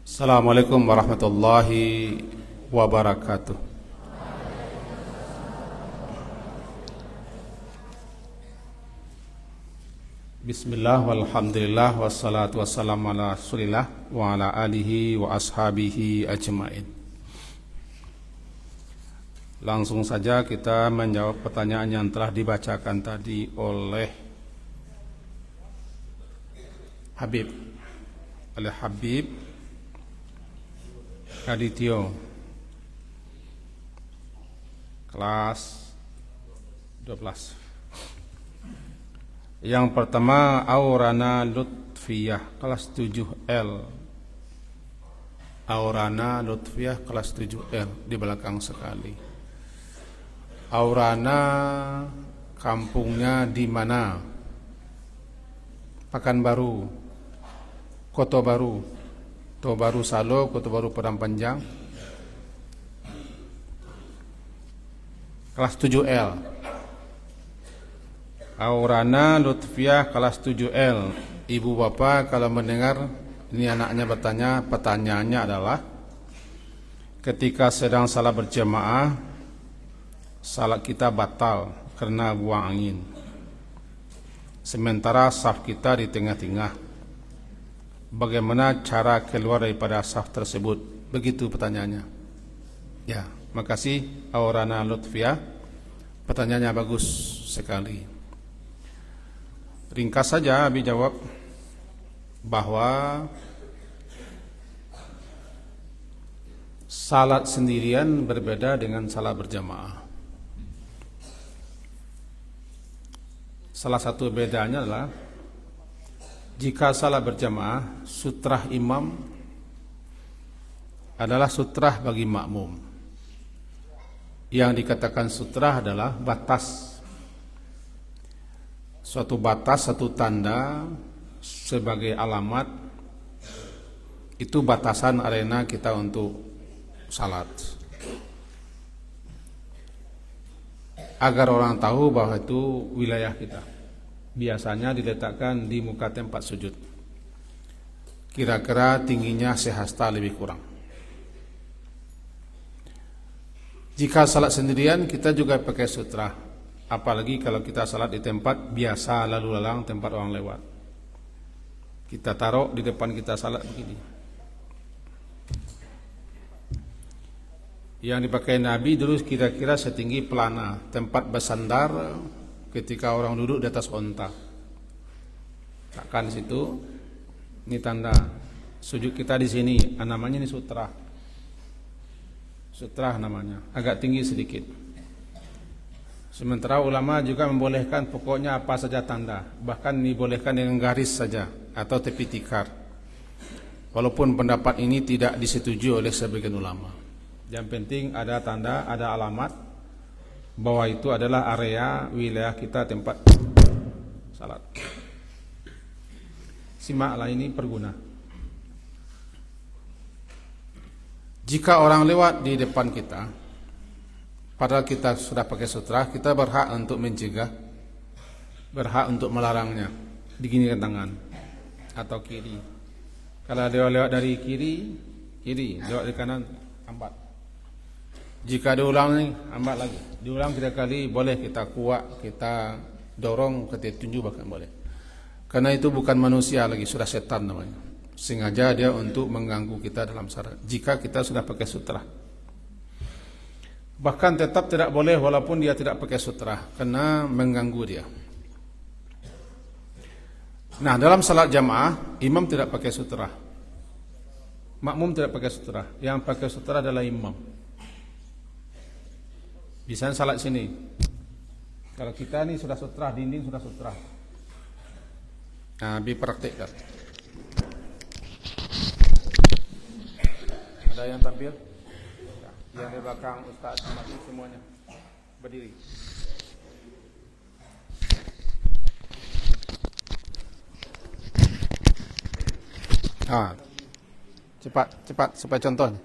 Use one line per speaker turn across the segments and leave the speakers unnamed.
Assalamualaikum warahmatullahi wabarakatuh. Bismillah walhamdulillah wassalatu wassalamu ala rasulillah wa ala alihi wa ashabihi ajmain. Langsung saja kita menjawab pertanyaan yang telah dibacakan tadi oleh Habib Adityo, kelas 12. Yang pertama, Aurana Lutfiyah, kelas 7L. Aurana Lutfiyah, kelas 7L, di belakang sekali. Aurana kampungnya di mana? Pekanbaru, Kota Baru Salo, Kota Baru Padang Panjang. Kelas 7L. Aurana Lutfiah, kelas 7L. Ibu bapak kalau mendengar ini anaknya bertanya, pertanyaannya adalah ketika sedang salat berjamaah, salat kita batal karena buang angin, sementara saf kita di tengah-tengah. Bagaimana cara keluar daripada saf tersebut? Begitu pertanyaannya. Ya, makasih Aurana Lutfiah. Pertanyaannya bagus sekali. Ringkas saja Abi jawab bahwa salat sendirian berbeda dengan salat berjamaah. Salah satu bedanya adalah jika salat berjamaah, sutrah imam adalah sutrah bagi makmum. Yang dikatakan sutrah adalah batas, suatu batas, satu tanda sebagai alamat. Itu batasan arena kita untuk salat, agar orang tahu bahwa itu wilayah kita. Biasanya diletakkan di muka tempat sujud, kira-kira tingginya sehasta lebih kurang. Jika salat sendirian kita juga pakai sutrah, apalagi kalau kita salat di tempat biasa lalu lalang, tempat orang lewat. Kita taruh di depan kita salat begini. Yang dipakai Nabi dulu kira-kira setinggi pelana, tempat bersandar ketika orang duduk di atas onta. Takkan di situ. Ini tanda sujud kita di sini. Namanya ini sutrah. Sutrah namanya, agak tinggi sedikit. Sementara ulama juga membolehkan pokoknya apa saja tanda, bahkan dibolehkan dengan garis saja atau tepi tikar. Walaupun pendapat ini tidak disetujui oleh sebagian ulama. Yang penting ada tanda, ada alamat bahwa itu adalah area wilayah kita tempat salat. Simaklah ini perguna. Jika orang lewat di depan kita, padahal kita sudah pakai sutrah, kita berhak untuk mencegah, berhak untuk melarangnya. Diginikan tangan atau kiri. Kalau dia lewat dari kiri, lewat dari kanan, hambat. Jika diulang nih, hambat lagi. Diulang 3 kali, boleh kita kuat, kita dorong, kita tunjuk bahkan boleh. Karena itu bukan manusia lagi, sudah setan namanya. Sengaja dia untuk mengganggu kita dalam salat. Jika kita sudah pakai sutrah, bahkan tetap tidak boleh walaupun dia tidak pakai sutrah, karena mengganggu dia. Nah, dalam salat jamaah, imam tidak pakai sutrah, makmum tidak pakai sutrah. Yang pakai sutrah adalah imam. Bisa salat sini. Kalau kita ini sudah sutrah, dinding sudah sutrah. Nah, dipraktikkan. Ada yang tampil? Yang di belakang Ustaz Mati semuanya berdiri. Cepat supaya contohnya.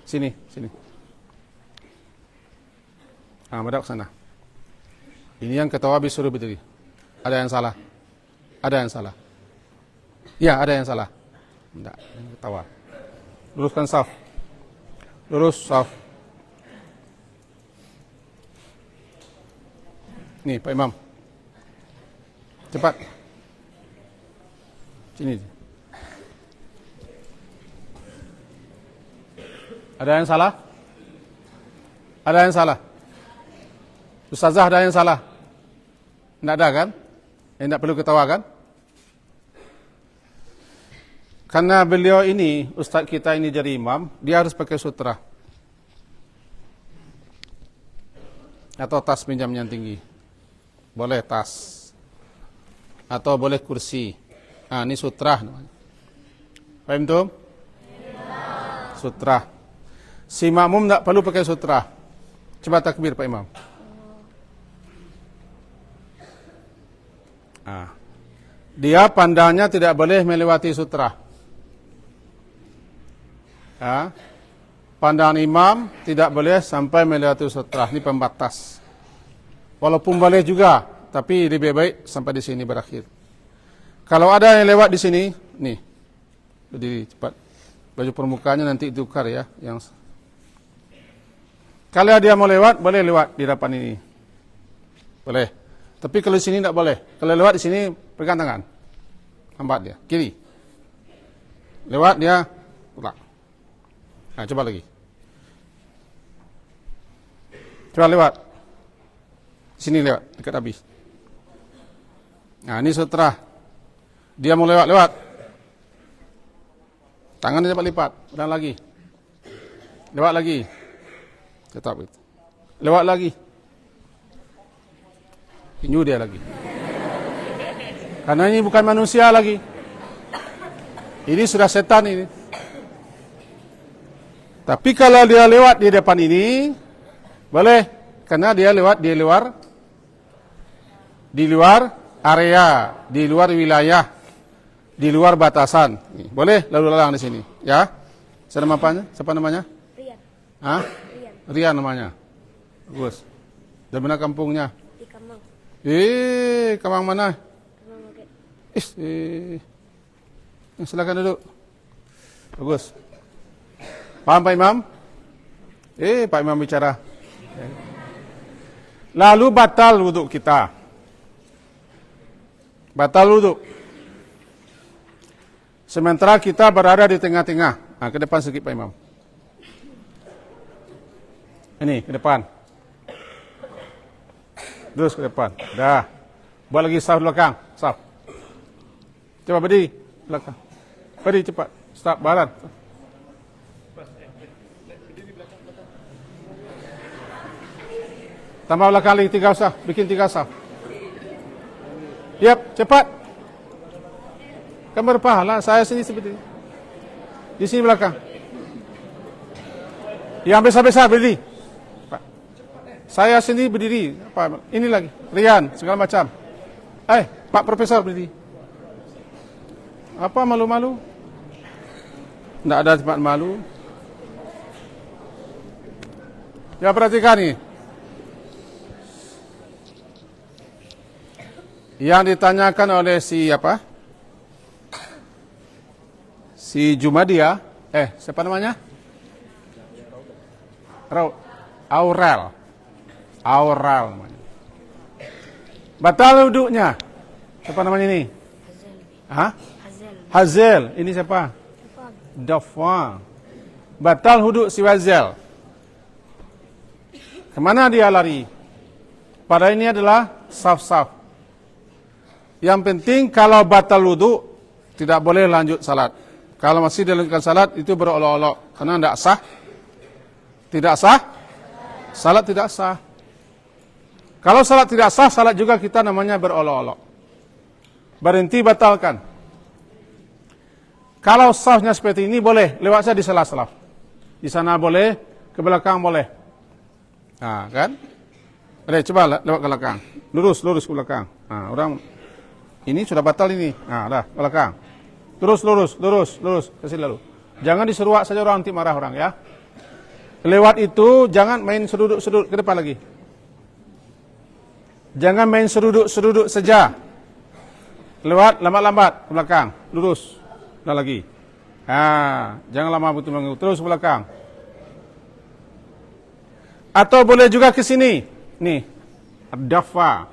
Sini. Madap sana. Ini yang ketawa habis suruh berdiri. Ada yang salah? Ya, ada yang salah. Tidak, ketawa. Luruskan saf. Lurus saf. Nih, Pak Imam. Cepat. Sini. Ada yang salah? Ada yang salah? Ustazah ada yang salah? Tidak ada kan? Tidak perlu ketawa kan? Karena beliau ini, ustaz kita ini jadi imam, dia harus pakai sutra. Atau tas pinjam yang tinggi. Boleh tas. Atau boleh kursi. Nah, ini sutra namanya. Paham tuh? Sutra. Si makmum tak perlu pakai sutra. Coba takbir Pak Imam. Dia pandangnya tidak boleh melewati sutra. Pandangan imam tidak boleh sampai melewati sutra. Ini pembatas. Walaupun boleh juga, tapi lebih baik sampai di sini berakhir. Kalau ada yang lewat di sini, nih, berdiri cepat. Baju permukaannya nanti ditukar ya. Kalau dia mau lewat, boleh lewat di depan ini. Boleh. Tapi kalau di sini tidak boleh. Kalau lewat di sini, pegang tangan. Hambat dia. Kiri. Lewat dia, pulang. Nah, coba lagi. Coba lewat. Sini lewat, dekat habis. Nah, ini sutra. Dia mau lewat. Tangannya cepat lipat. Dan lagi. Lewat lagi. Tetap itu. Lewat lagi. Tinju dia lagi. Karena ini bukan manusia lagi. Ini sudah setan ini. Tapi kalau dia lewat di depan ini, boleh. Karena dia lewat di luar area, di luar wilayah, di luar batasan. Boleh lalu lalang di sini. Ya. Siapa namanya?
Rian.
Rian namanya. Bagus. Dan mana kampungnya?
Di Kemang.
Kemang mana?
Kemang Oke.
Silakan duduk. Bagus. Paham Pak Imam? Pak Imam bicara. Lalu batal wuduk kita. Batal wuduk. Sementara kita berada di tengah-tengah. Nah, ke depan sedikit Pak Imam. Ini, ke depan. Terus ke depan. Dah. Buat lagi saf belakang. Saf. Coba berdiri. Belakang. Berdiri cepat. Start badan. Tambah belakang lagi 3 saf. Bikin 3 saf. Yap, cepat. Kamu berpahala. Saya sini seperti ini. Di sini belakang. Yang besar-besar berdiri. Pak. Saya sini berdiri. Apa? Ini lagi. Rian, segala macam. Pak Profesor berdiri. Apa malu-malu? Tidak ada tempat malu. Ya, perhatikan nih. Yang ditanyakan oleh si Jumadia, siapa namanya? Aurel namanya. Batal wuduknya. Siapa namanya ini? Hazel. Ini siapa? Dafwan. Batal wuduk si Hazel. Kemana dia lari? Pada ini adalah saf-saf. Yang penting kalau batal wuduk tidak boleh lanjut salat. Kalau masih dilanjutkan salat itu berolok-olok karena tidak sah. Tidak sah. Salat tidak sah. Kalau salat tidak sah, salat juga kita namanya berolok-olok. Berhenti, batalkan. Kalau safnya seperti ini boleh lewat saja di sela-sela. Di sana boleh, ke belakang boleh. Nah, kan? Coba lewat ke belakang. Lurus ke belakang. Nah, orang ini sudah batal ini. Nah, dah, belakang. Terus lurus. Kasih lalu. Jangan diseruak saja orang, nanti marah orang ya. Lewat itu jangan main seruduk-seruduk ke depan lagi. Jangan main seruduk-seruduk saja. Lewat lambat-lambat ke belakang, lurus. Dah lagi. Jangan lama betul mengganggu. Terus ke belakang. Atau boleh juga ke sini. Nih. Dafa.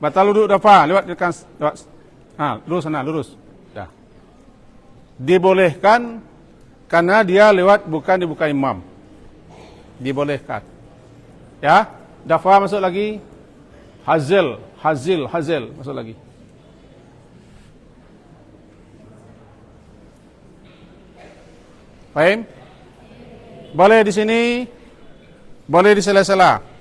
Batal duduk dafa, lewat lurus sana, lurus. Dah. Dibolehkan karena dia lewat bukan imam. Dibolehkan. Ya, dafa masuk lagi. Hazil masuk lagi. Faham? Boleh di sini, boleh di sela-sela.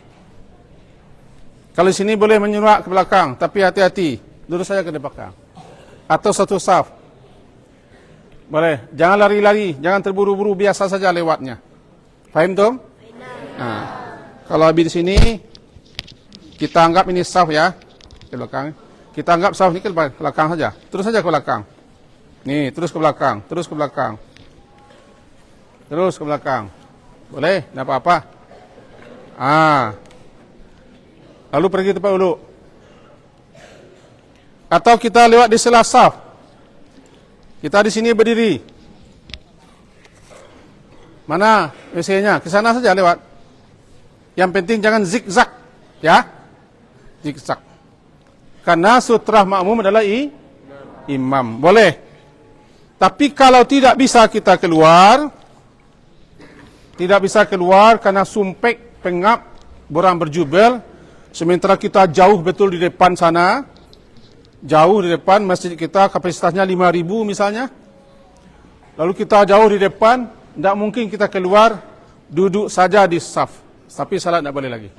Kalau di sini boleh menyurak ke belakang, tapi hati-hati, lurus saja ke belakang. Atau satu saf. Boleh, jangan lari-lari, jangan terburu-buru, biasa saja lewatnya. Faham tuh? Kalau habis di sini, kita anggap ini saf ya, ke belakang. Kita anggap saf ini ke belakang saja. Terus saja ke belakang. Nih, terus ke belakang, terus ke belakang. Terus ke belakang. Boleh, tidak apa-apa. Lalu pergi tempat dulu. Atau kita lewat di sela saf. Kita di sini berdiri. Mana WC-nya? Ke sana saja lewat. Yang penting jangan zigzag, ya. Zigzag. Karena sutrah makmum adalah imam. Boleh. Tapi kalau tidak bisa kita keluar, karena sumpek, pengap, borang berjubel, sementara kita jauh betul di depan sana, jauh di depan masjid kita, kapasitasnya 5.000 misalnya. Lalu kita jauh di depan, tidak mungkin kita keluar, duduk saja di saf. Tapi salat tidak boleh lagi.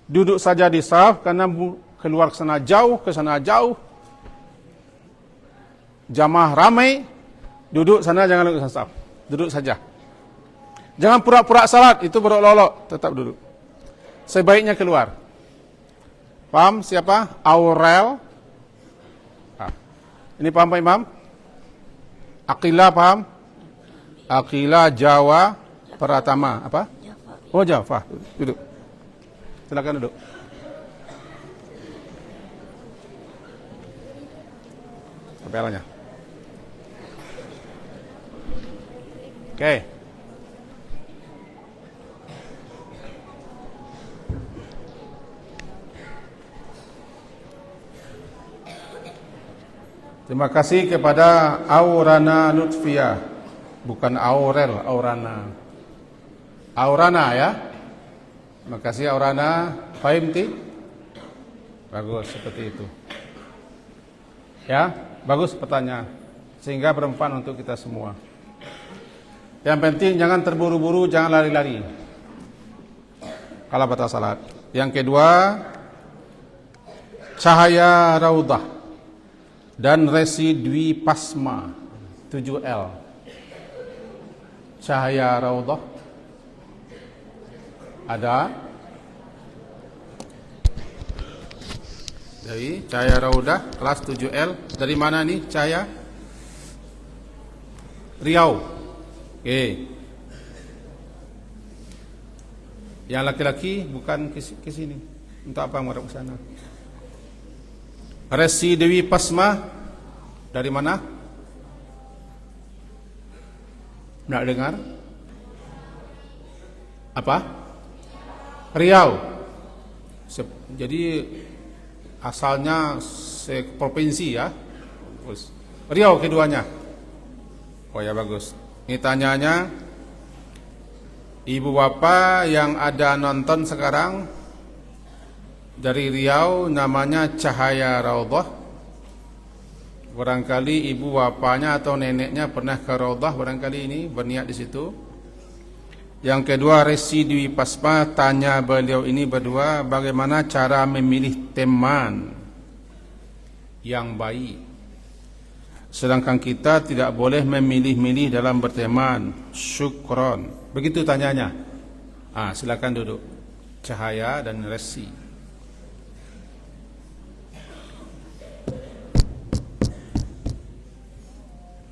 Duduk saja di saf, karena keluar ke sana jauh, jamaah ramai, duduk sana jangan duduk saf. Duduk saja. Jangan pura-pura salat, itu berolok-olok, tetap duduk. Sebaiknya keluar. Paham siapa? Aurel. Ini paham Pak Imam? Aqilah paham? Aqilah Jawa Pratama. Apa? Oh Jawa. Duduk. Silakan duduk. Kapelanya. Oke. Terima kasih kepada Aurana Lutfia, bukan Aurel, Aurana. Aurana ya. Terima kasih Aurana. Fahim ti? Bagus seperti itu. Ya, bagus pertanyaan. Sehingga bermanfaat untuk kita semua. Yang penting jangan terburu-buru, jangan lari-lari. Kalau batal salat. Yang kedua, cahaya raudah dan resi dwi pasma 7L. Cahaya raudah ada dari cahaya raudah kelas 7L. Dari mana nih cahaya? Riau. Oke. Yang laki-laki bukan ke sini. Untuk apa menghadap ke sana? Resi Dewi Pasma dari mana? Nak dengar? Apa? Riau. Jadi asalnya provinsi ya. Riau keduanya. Oh ya bagus. Ini tanyanya, ibu bapak yang ada nonton sekarang dari Riau, namanya Cahaya Raudhah. Barangkali ibu bapaknya atau neneknya pernah ke Raudhah, barangkali ini berniat di situ. Yang kedua, Resi Dwi Pasma tanya beliau ini berdua, bagaimana cara memilih teman yang baik. Sedangkan kita tidak boleh memilih-milih dalam berteman. Syukron. Begitu tanyanya. Silakan duduk. Cahaya dan Resi.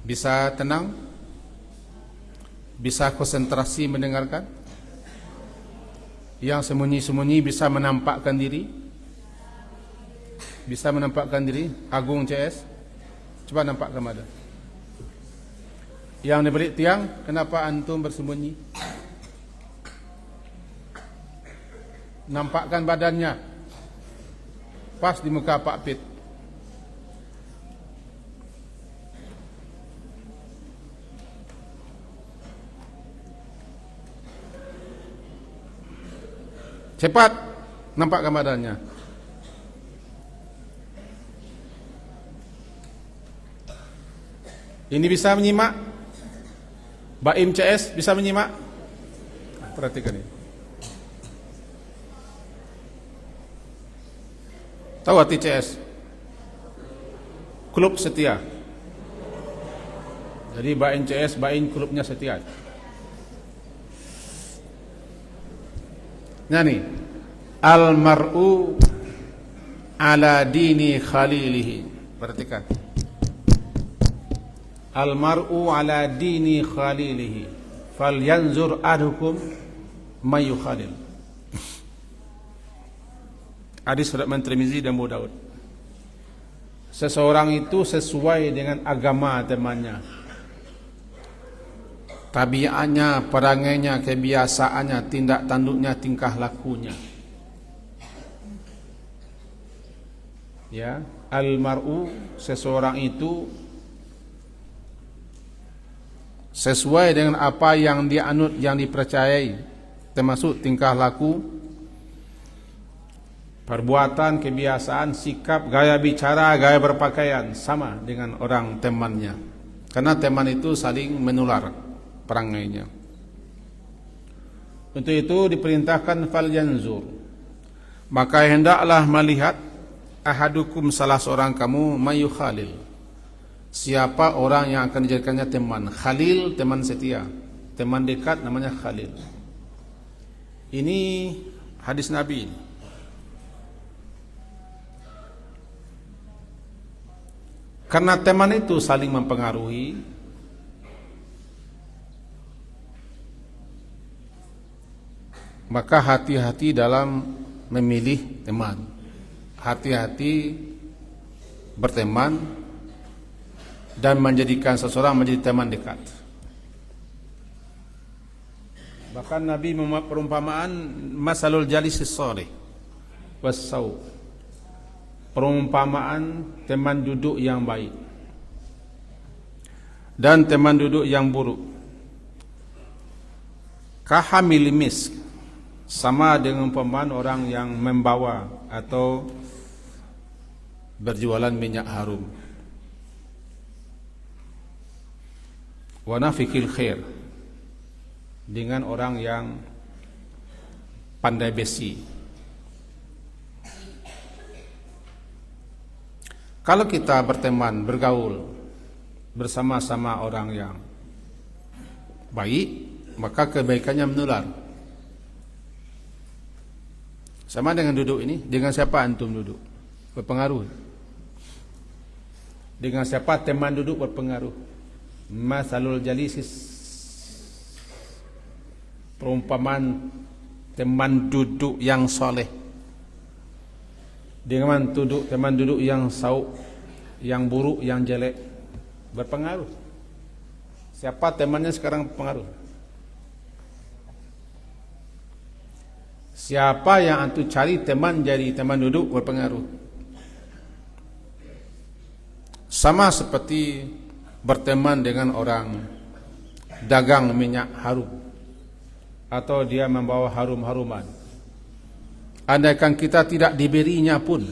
Bisa tenang? Bisa konsentrasi mendengarkan? Yang sembunyi-sembunyi bisa menampakkan diri? Bisa menampakkan diri? Agung CS? Coba nampak gambar. Yang diberi tiang, kenapa antum bersembunyi? Nampakkan badannya. Pas di muka Pak Pit. Cepat, nampakkan badannya. Ini bisa menyimak? Baim CS bisa menyimak? Perhatikan ini. Tahu arti CS? Klub setia. Jadi Baim CS, Baim klubnya setia. Nah nih, al-mar'u ala dini khalilihi. Perhatikan. Al-mar'u ala dini khalilihi falyanzur ahadukum may yukhalil. Hadis riwayat Tirmizi dan Abu Daud. Seseorang itu sesuai dengan agama temannya, tabiatnya, perangainya, kebiasaannya, tindak tanduknya, tingkah lakunya. Ya, al-mar'u, seseorang itu sesuai dengan apa yang dia anut, yang dipercayai, termasuk tingkah laku, perbuatan, kebiasaan, sikap, gaya bicara, gaya berpakaian, sama dengan orang temannya. Karena teman itu saling menular perangainya. Untuk itu diperintahkan falyanzur, maka hendaklah melihat ahadukum, salah seorang kamu, mayukhalil, siapa orang yang akan dijadikannya teman. Khalil, teman setia, teman dekat namanya khalil. Ini hadis Nabi. Karena teman itu saling mempengaruhi, maka hati-hati dalam memilih teman. Hati-hati berteman dan menjadikan seseorang menjadi teman dekat. Bahkan Nabi membuat perumpamaan masalul jalisis salih wassau, perumpamaan teman duduk yang baik dan teman duduk yang buruk. Kahamil misk, sama dengan perumpamaan orang yang membawa atau berjualan minyak harum. Wa nafikil khair, dengan orang yang pandai besi. Kalau kita berteman, bergaul bersama-sama orang yang baik, maka kebaikannya menular. Sama dengan duduk ini, dengan siapa antum duduk berpengaruh. Dengan siapa teman duduk berpengaruh. Masalul jalisis, perumpamaan teman duduk yang soleh dengan teman duduk yang sauk, yang buruk, yang jelek, berpengaruh. Siapa temannya sekarang berpengaruh? Siapa yang antum cari teman jadi teman duduk berpengaruh. Sama seperti berteman dengan orang dagang minyak harum atau dia membawa harum-haruman. Andaikan kita tidak diberinya pun,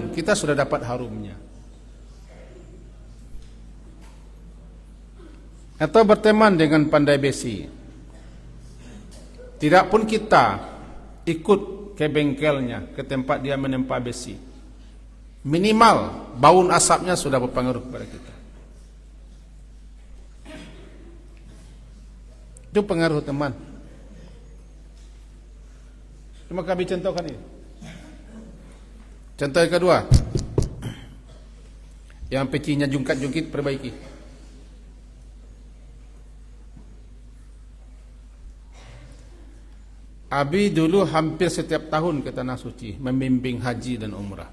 kita sudah dapat harumnya. Atau berteman dengan pandai besi, tidak pun kita ikut ke bengkelnya, ke tempat dia menempa besi, minimal bau asapnya sudah berpengaruh kepada kita. Itu pengaruh teman. Cuma kami contohkan ini. Contoh yang kedua, yang pecinya jungkat-jungkit perbaiki. Abi dulu hampir setiap tahun ke Tanah Suci membimbing haji dan umrah.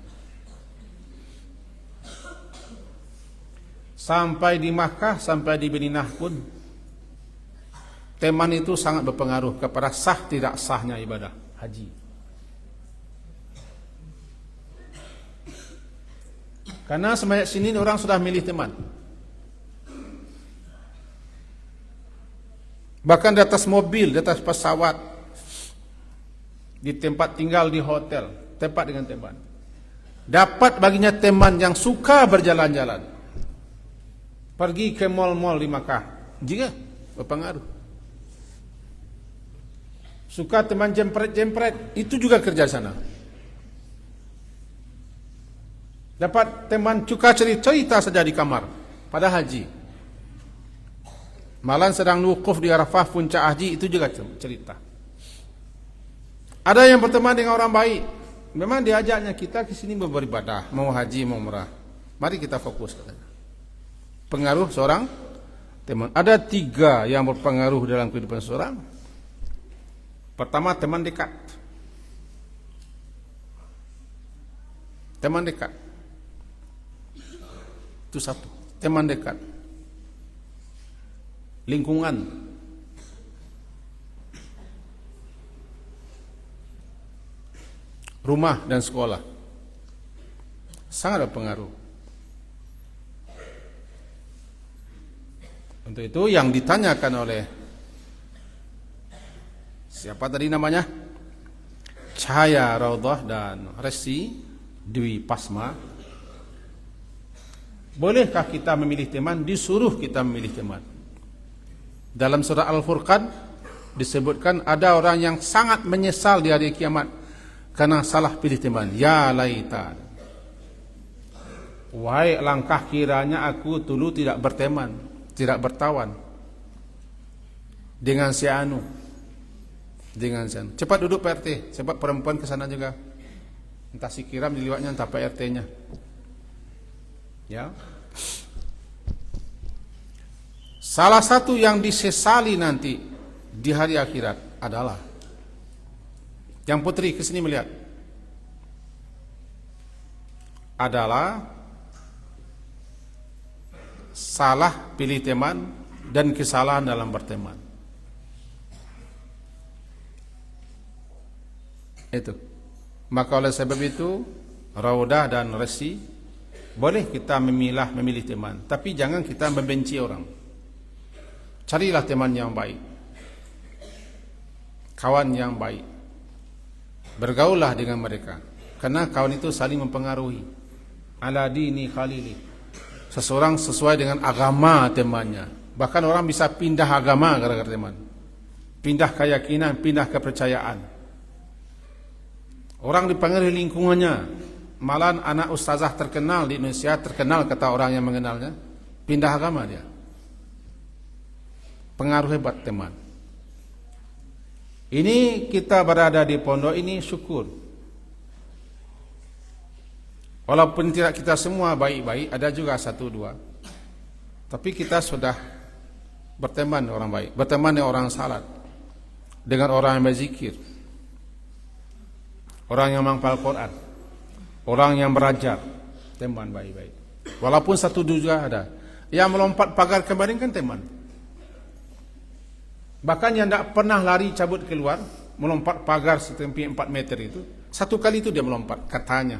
sampai di Makkah, sampai di Madinah pun teman itu sangat berpengaruh kepada sah tidak sahnya ibadah haji. Karena semenjak sini orang sudah milih teman. Bahkan di atas mobil, di atas pesawat, di tempat tinggal, di hotel, tempat dengan teman. Dapat baginya teman yang suka berjalan-jalan. Pergi ke mal-mal di Makkah, juga berpengaruh. Suka teman jempret-jempret, itu juga kerja sana. Dapat teman suka cerita saja di kamar pada haji. Malah sedang wukuf di Arafah puncak haji, itu juga cerita. Ada yang berteman dengan orang baik, memang diajaknya kita ke sini beribadah, mau haji, mau umrah. Mari kita fokus katanya. Pengaruh seorang teman. Ada 3 yang berpengaruh dalam kehidupan seorang. Pertama, teman dekat. Teman dekat. Itu satu, teman dekat. Lingkungan. Rumah dan sekolah. Sangat berpengaruh. Untuk itu yang ditanyakan oleh siapa tadi namanya? Cahaya Raudhah dan Resi Dwi Pasma. Bolehkah kita memilih teman? Disuruh kita memilih teman. Dalam surah Al-Furqan disebutkan ada orang yang sangat menyesal di hari kiamat karena salah pilih teman. Ya laita. Wahai langkah kiranya aku dulu tidak berteman, tidak bertawan dengan si anu. Dengan si anu. Cepat duduk Pak RT, cepat perempuan ke sana juga. Entah si Kiram diliwatnya, entah Pak RT-nya. Ya. Salah satu yang disesali nanti di hari akhirat adalah yang putri kesini melihat adalah salah pilih teman dan kesalahan dalam berteman. Itu. Maka oleh sebab itu Raudhah dan Resi boleh kita memilih teman, tapi jangan kita membenci orang. Carilah teman yang baik, kawan yang baik. Bergaullah dengan mereka, karena kawan itu saling mempengaruhi. Ala dini khalili. Seseorang sesuai dengan agama temannya. Bahkan orang bisa pindah agama gara-gara teman. Pindah keyakinan, pindah kepercayaan. Orang dipengaruhi lingkungannya. Malah anak ustazah terkenal di Indonesia, terkenal kata orang yang mengenalnya, pindah agama dia. Pengaruh hebat teman. Ini kita berada di pondok ini syukur. Walaupun tidak kita semua baik-baik, ada juga 1-2. Tapi kita sudah berteman dengan orang baik, berteman dengan orang salat, dengan orang yang berzikir, orang yang menghafal Quran, orang yang belajar, teman baik-baik. Walaupun 1-2 juga ada. Yang melompat pagar kemarin kan teman. Bahkan yang tidak pernah lari cabut keluar, melompat pagar setinggi 4 meter itu, 1 kali itu dia melompat, katanya.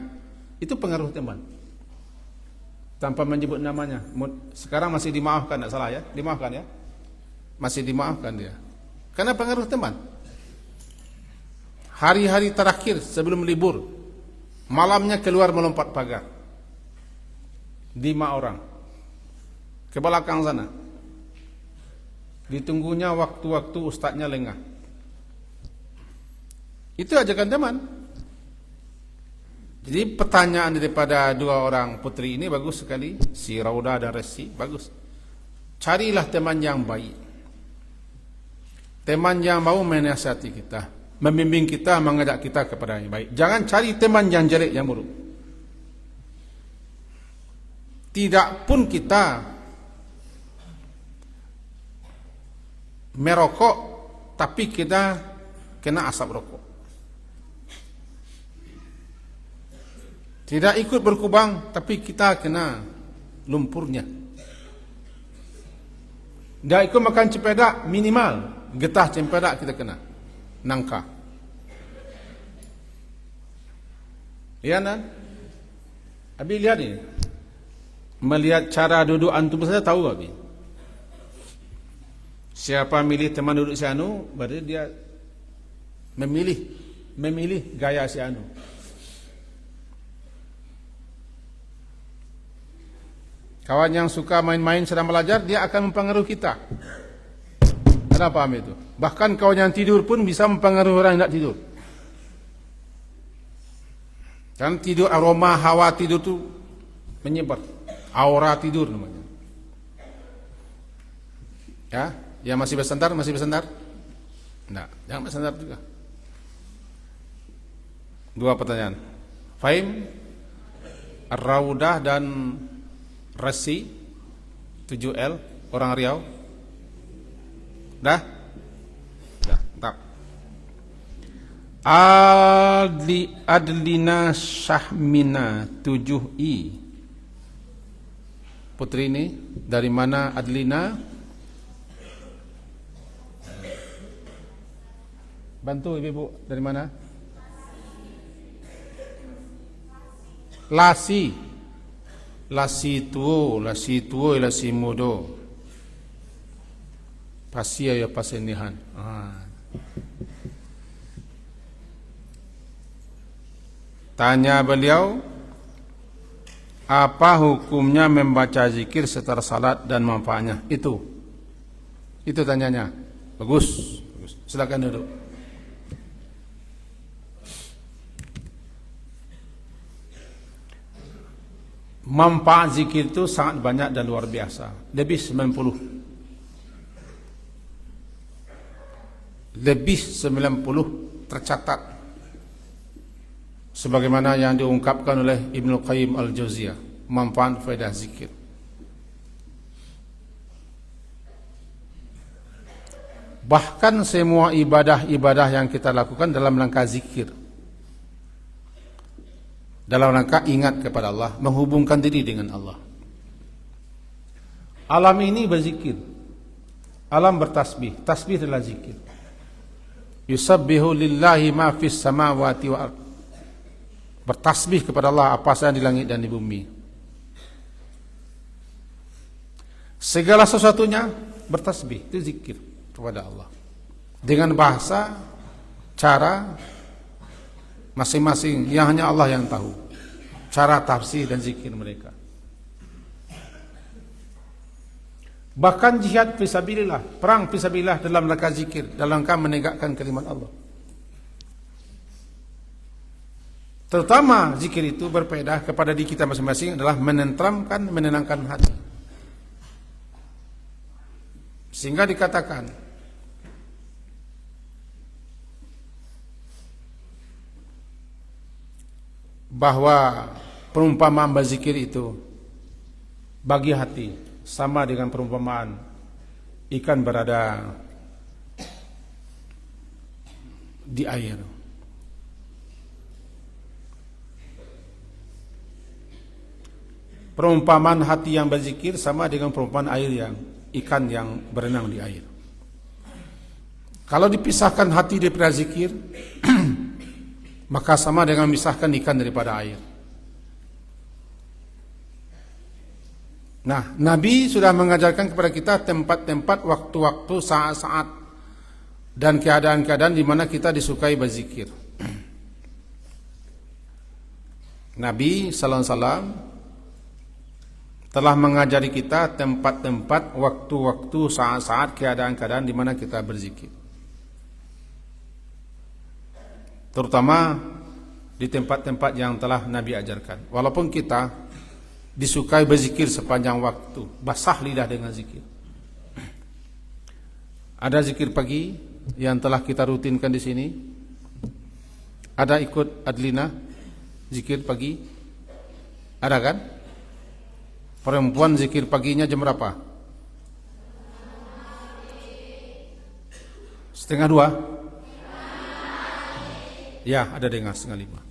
Itu pengaruh teman. Tanpa menyebut namanya. Sekarang masih dimaafkan, tidak salah ya? Dimaafkan ya? Masih dimaafkan dia. Karena pengaruh teman. Hari-hari terakhir sebelum libur, malamnya keluar melompat pagar. 5 orang. Ke belakang sana. Ditunggunya waktu-waktu ustadznya lengah. Itu ajakan teman. Jadi pertanyaan daripada 2 orang putri ini bagus sekali. Si Raudhah dan Resi, bagus. Carilah teman yang baik. Teman yang mau menasihati kita, membimbing kita, mengajak kita kepada yang baik. Jangan cari teman yang jelek, yang buruk. Tidak pun kita merokok, tapi kita kena asap rokok. Tidak ikut berkubang, tapi kita kena lumpurnya. Dia ikut makan cempedak minimal getah cempedak kita kena nangka. Ya nan? Abi lihat ini. Melihat cara duduk antum saja tahu Abi. Siapa milih teman duduk si anu, berarti dia memilih gaya si anu. Kawan yang suka main-main sedang belajar, dia akan mempengaruhi kita. Anda paham itu? Bahkan kawan yang tidur pun bisa mempengaruhi orang yang tidak tidur. Dan tidur, aroma hawa tidur itu menyebar. Aura tidur namanya. Ya masih bersandar? Enggak, jangan bersandar juga. Dua pertanyaan. Fahim, Ar-Raudah dan Rasi 7L orang Riau. Dah? Tak. Adlina Syahmina 7I. Putri ini dari mana Adlina? Bantu ibu dari mana? Lasi tuo, lasi mudo. Pasia ya pasenihan. Tanya beliau, apa hukumnya membaca zikir setelah salat dan manfaatnya? Itu tanyanya. Bagus. Silakan duduk. Manfaat zikir itu sangat banyak dan luar biasa. Lebih 90 tercatat. Sebagaimana yang diungkapkan oleh Ibnu Qayyim Al-Jauziyah, manfaat faedah zikir. Bahkan semua ibadah-ibadah yang kita lakukan dalam rangka zikir, dalam rangka ingat kepada Allah, menghubungkan diri dengan Allah. Alam ini berzikir, alam bertasbih, tasbih adalah zikir. Yusabbihu lillahi ma fis samawati wa ardh. Bertasbih kepada Allah apa saja di langit dan di bumi. Segala sesuatunya bertasbih, itu zikir kepada Allah. Dengan bahasa, cara masing-masing yang hanya Allah yang tahu. Cara tafsir dan zikir mereka. Bahkan jihad fisabilillah, perang fisabilillah dalam rangka zikir, dalam rangka menegakkan kalimat Allah. Terutama zikir itu berfaedah kepada diri kita masing-masing adalah menenteramkan, menenangkan hati. Sehingga dikatakan bahwa perumpamaan berzikir itu bagi hati sama dengan perumpamaan ikan berada di air. Perumpamaan hati yang berzikir sama dengan perumpamaan air yang ikan yang berenang di air. Kalau dipisahkan hati daripada zikir, maka sama dengan memisahkan ikan daripada air. Nah, Nabi sudah mengajarkan kepada kita tempat-tempat, waktu-waktu, saat-saat dan keadaan-keadaan di mana kita disukai berzikir. Nabi sallallahu alaihi wasallam telah mengajari kita tempat-tempat, waktu-waktu, saat-saat, keadaan-keadaan di mana kita berzikir. Terutama di tempat-tempat yang telah Nabi ajarkan. Walaupun kita disukai berzikir sepanjang waktu, basah lidah dengan zikir. Ada zikir pagi yang telah kita rutinkan di sini. Ada ikut Adlina zikir pagi? Ada kan? Perempuan zikir paginya jam berapa? 4:30? Ya, ada dengar 4:30.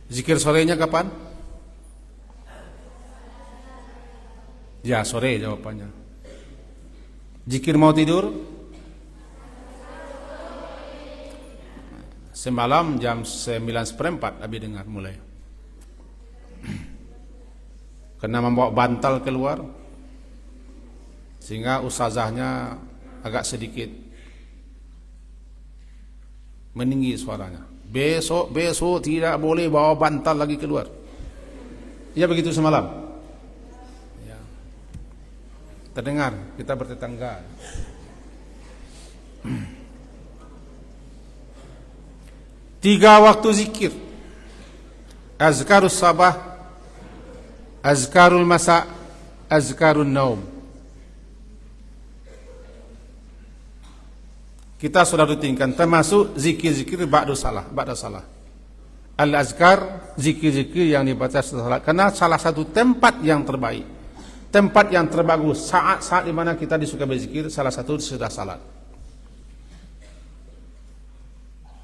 Zikir sorenya kapan? Ya, sore jawabannya. Zikir mau tidur semalam jam 9:15 Abi dengar mulai. Kena membawa bantal keluar sehingga ustazahnya agak sedikit meninggi suaranya. Besok tidak boleh bawa bantal lagi keluar. Ya begitu semalam. Ya. Terdengar, kita bertetangga. Tiga waktu zikir. Azkarus sabah, azkarul masa, azkarun naum. Kita sudah rutinkan termasuk zikir-zikir ba'da salah. Al-azkar, zikir-zikir yang dibaca setelah salat. Karena salah satu tempat yang terbaik, tempat yang terbagus, saat-saat di mana kita disukai berzikir, salah satu sudah salat.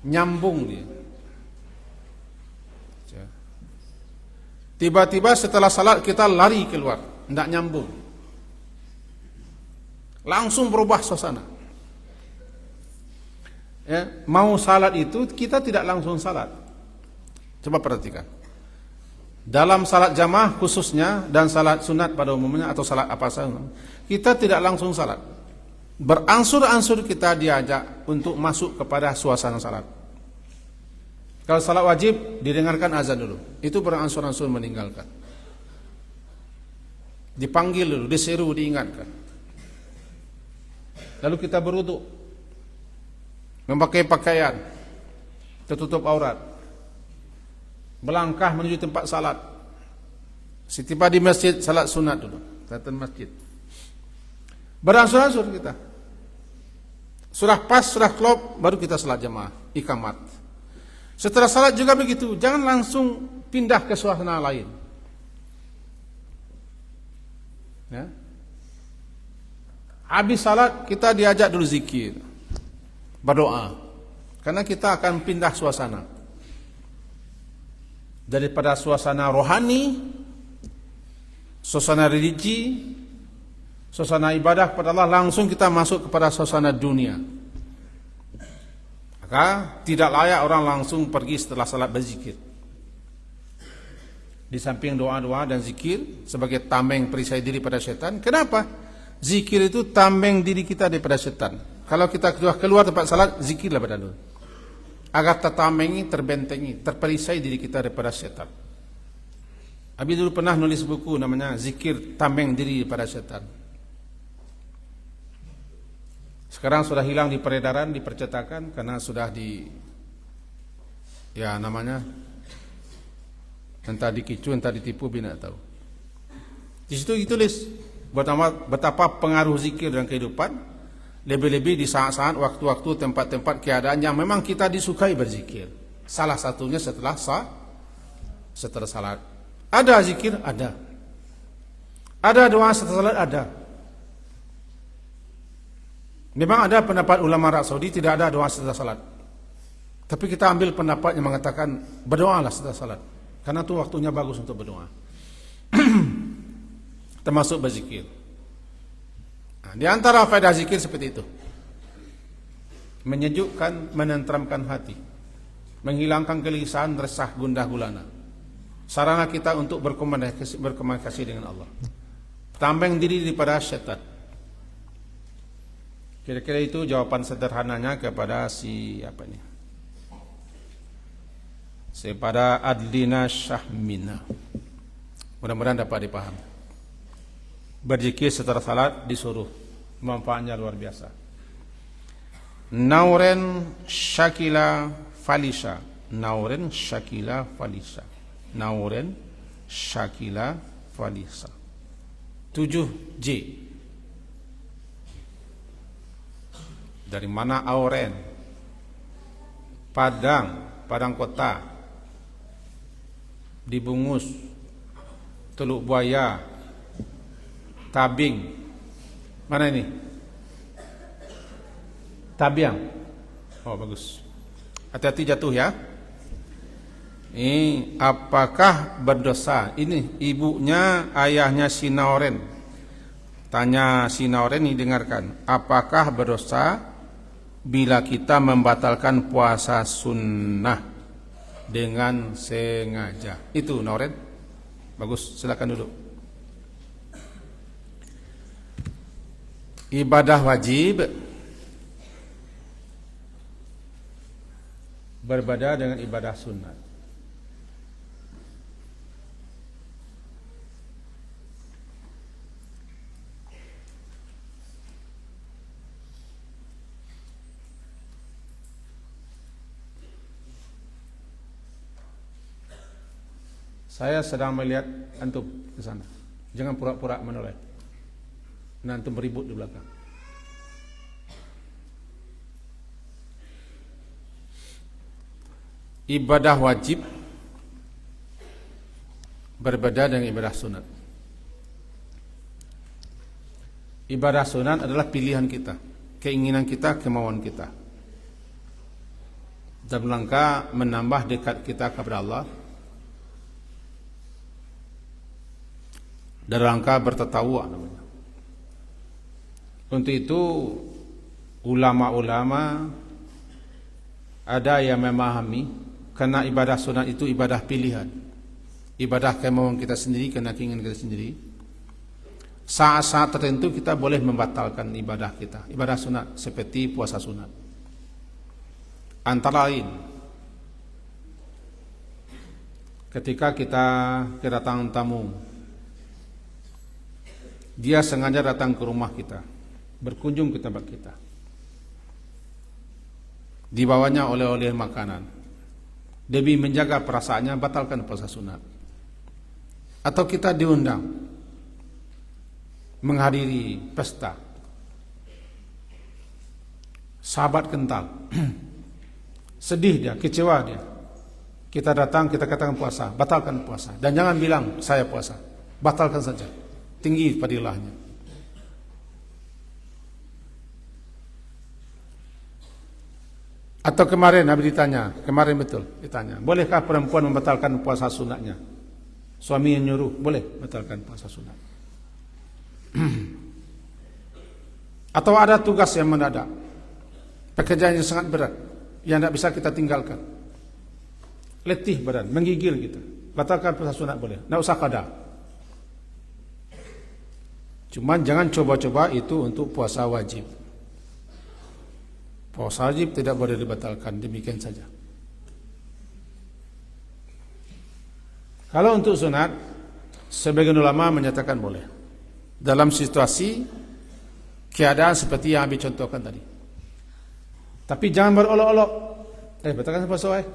Nyambung dia. Tiba-tiba setelah salat kita lari keluar, tidak nyambung. Langsung berubah suasana. Ya, mau salat itu kita tidak langsung salat. Coba perhatikan. Dalam salat jamaah khususnya dan salat sunat pada umumnya atau salat apa saja, kita tidak langsung salat. Beransur-ansur kita diajak untuk masuk kepada suasana salat. Kalau salat wajib didengarkan azan dulu. Itu beransur-ansur meninggalkan. Dipanggil dulu, diseru, diingatkan. Lalu kita berwudu. Memakai pakaian tertutup aurat, melangkah menuju tempat salat. Setiba di masjid salat sunat dulu, datang masjid. Beransur-ansur kita. Sudah pas, sudah klop, baru kita salat jamaah, ikamat. Setelah salat juga begitu, jangan langsung pindah ke suasana lain. Ya. Habis salat kita diajak dulu zikir, berdoa, karena kita akan pindah suasana daripada suasana rohani, suasana religi, suasana ibadah kepada Allah, langsung kita masuk kepada suasana dunia. Maka tidak layak orang langsung pergi setelah salat berzikir. Di samping doa-doa dan zikir sebagai tameng perisai diri pada setan. Kenapa? Zikir itu tameng diri kita daripada setan. Kalau kita keluar tempat salat, zikirlah pada dulu. Agar tertamengi, terbentengi, terperisai diri kita daripada setan. Abi dulu pernah nulis buku namanya Zikir Tameng Diri daripada Setan. Sekarang sudah hilang di peredaran, di percetakan karena sudah namanya entah dikicu, entah ditipu, bina tahu. Di situ ditulis betapa pengaruh zikir dalam kehidupan, lebih-lebih di saat-saat, waktu-waktu, tempat-tempat, keadaan yang memang kita disukai berzikir. Salah satunya setelah salat. Ada zikir, ada. Ada doa setelah salat, ada. Memang ada pendapat ulama Arab Saudi tidak ada doa setelah salat. Tapi kita ambil pendapat yang mengatakan berdoalah setelah salat, karena itu waktunya bagus untuk berdoa. Termasuk berzikir. Nah, di antara faedah zikir seperti itu. Menyejukkan, menenteramkan hati. Menghilangkan kegelisahan, resah, gundah gulana. Sarana kita untuk berkomunikasi dengan Allah. Tambeng diri daripada syaitan. Kira-kira itu jawaban sederhananya kepada pada Adlina Syahmina. Mudah-mudahan dapat dipahami. Berzikir setelah salat disuruh, manfaatnya luar biasa. Nauren Syakila Falisha. Nauren Syakila Falisha. Nauren Syakila Falisha. 7J. Dari mana auren? Padang kota. Dibungus. Teluk buaya. Tabing. Mana ini? Tabiang. Oh, bagus. Hati-hati jatuh ya. Ini apakah berdosa? Ini ibunya, ayahnya si Nauren. Tanya si Nauren ini, dengarkan. Apakah berdosa bila kita membatalkan puasa sunnah dengan sengaja? Itu Nauren. Bagus, silakan duduk. Ibadah wajib berbeda dengan ibadah sunat. Saya sedang melihat antum ke sana. Jangan pura-pura menoleh. Nah, antum beribut di belakang. Ibadah wajib berbeda dengan ibadah sunat. Ibadah sunat adalah pilihan kita, keinginan kita, kemauan kita, dalam rangka menambah dekat kita kepada Allah, dalam rangka bertatawwu namanya. Untuk itu ulama-ulama ada yang memahami karena ibadah sunat itu ibadah pilihan, ibadah kemauan kita sendiri, karena keinginan kita sendiri. Saat-saat tertentu kita boleh membatalkan ibadah kita, ibadah sunat seperti puasa sunat. Antara lain, ketika kita kedatangan tamu, dia sengaja datang ke rumah kita, berkunjung ke tempat kita, dibawanya oleh-oleh makanan, demi menjaga perasaannya, batalkan puasa sunat. Atau kita diundang menghadiri pesta, sahabat kental, sedih dia, kecewa dia, kita datang, kita katakan puasa, batalkan puasa. Dan jangan bilang saya puasa, batalkan saja, tinggi fadilahnya. Atau kemarin Nabi ditanya, kemarin betul ditanya, bolehkah perempuan membatalkan puasa sunatnya? Suami yang nyuruh, boleh batalkan puasa sunat. Atau ada tugas yang mendadak, pekerjaan yang sangat berat, yang tidak bisa kita tinggalkan, letih badan, menggigil kita, batalkan puasa sunat boleh, tidak usah qada. Cuman jangan coba-coba itu untuk puasa wajib. Puasa wajib tidak boleh dibatalkan, demikian saja. Kalau untuk sunat, sebagian ulama menyatakan boleh, dalam situasi keadaan seperti yang Abi contohkan tadi. Tapi jangan berolok-olok. Batalkan puasa wajib.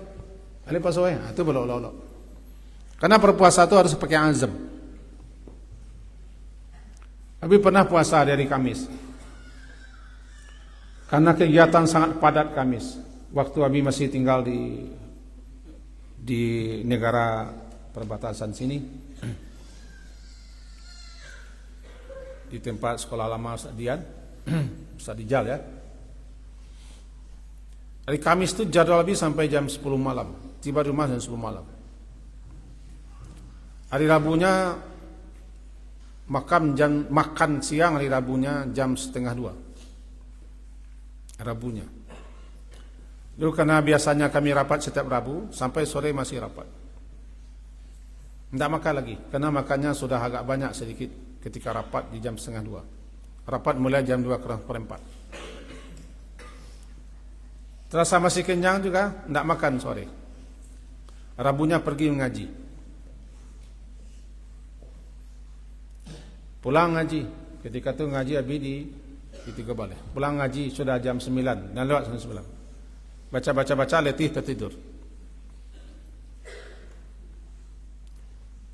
Ali puasa wajib, itu berolok-olok. Karena berpuasa itu harus pakai azam. Abi pernah puasa dari Kamis. Karena kegiatan sangat padat Kamis, waktu Abi masih tinggal di negara perbatasan sini, di tempat sekolah lama Ustaz Dian, Ustaz Dijal ya. Hari Kamis itu jadwal Abi sampai jam 10 malam, tiba di rumah jam 10 malam. Hari Rabunya makan siang, hari Rabunya jam setengah 2. Rabunya. Dulu karena biasanya kami rapat setiap Rabu, sampai sore masih rapat. Tidak makan lagi, karena makannya sudah agak banyak sedikit ketika rapat di jam setengah 2. Rapat mulai jam 2:45. Terasa masih kenyang juga, tidak makan sore. Rabunya pergi mengaji. Pulang ngaji, ketika itu ngaji Abi di Tiga Balai. Pulang ngaji sudah jam 9, dan lewat jam 9. Baca, letih, tertidur.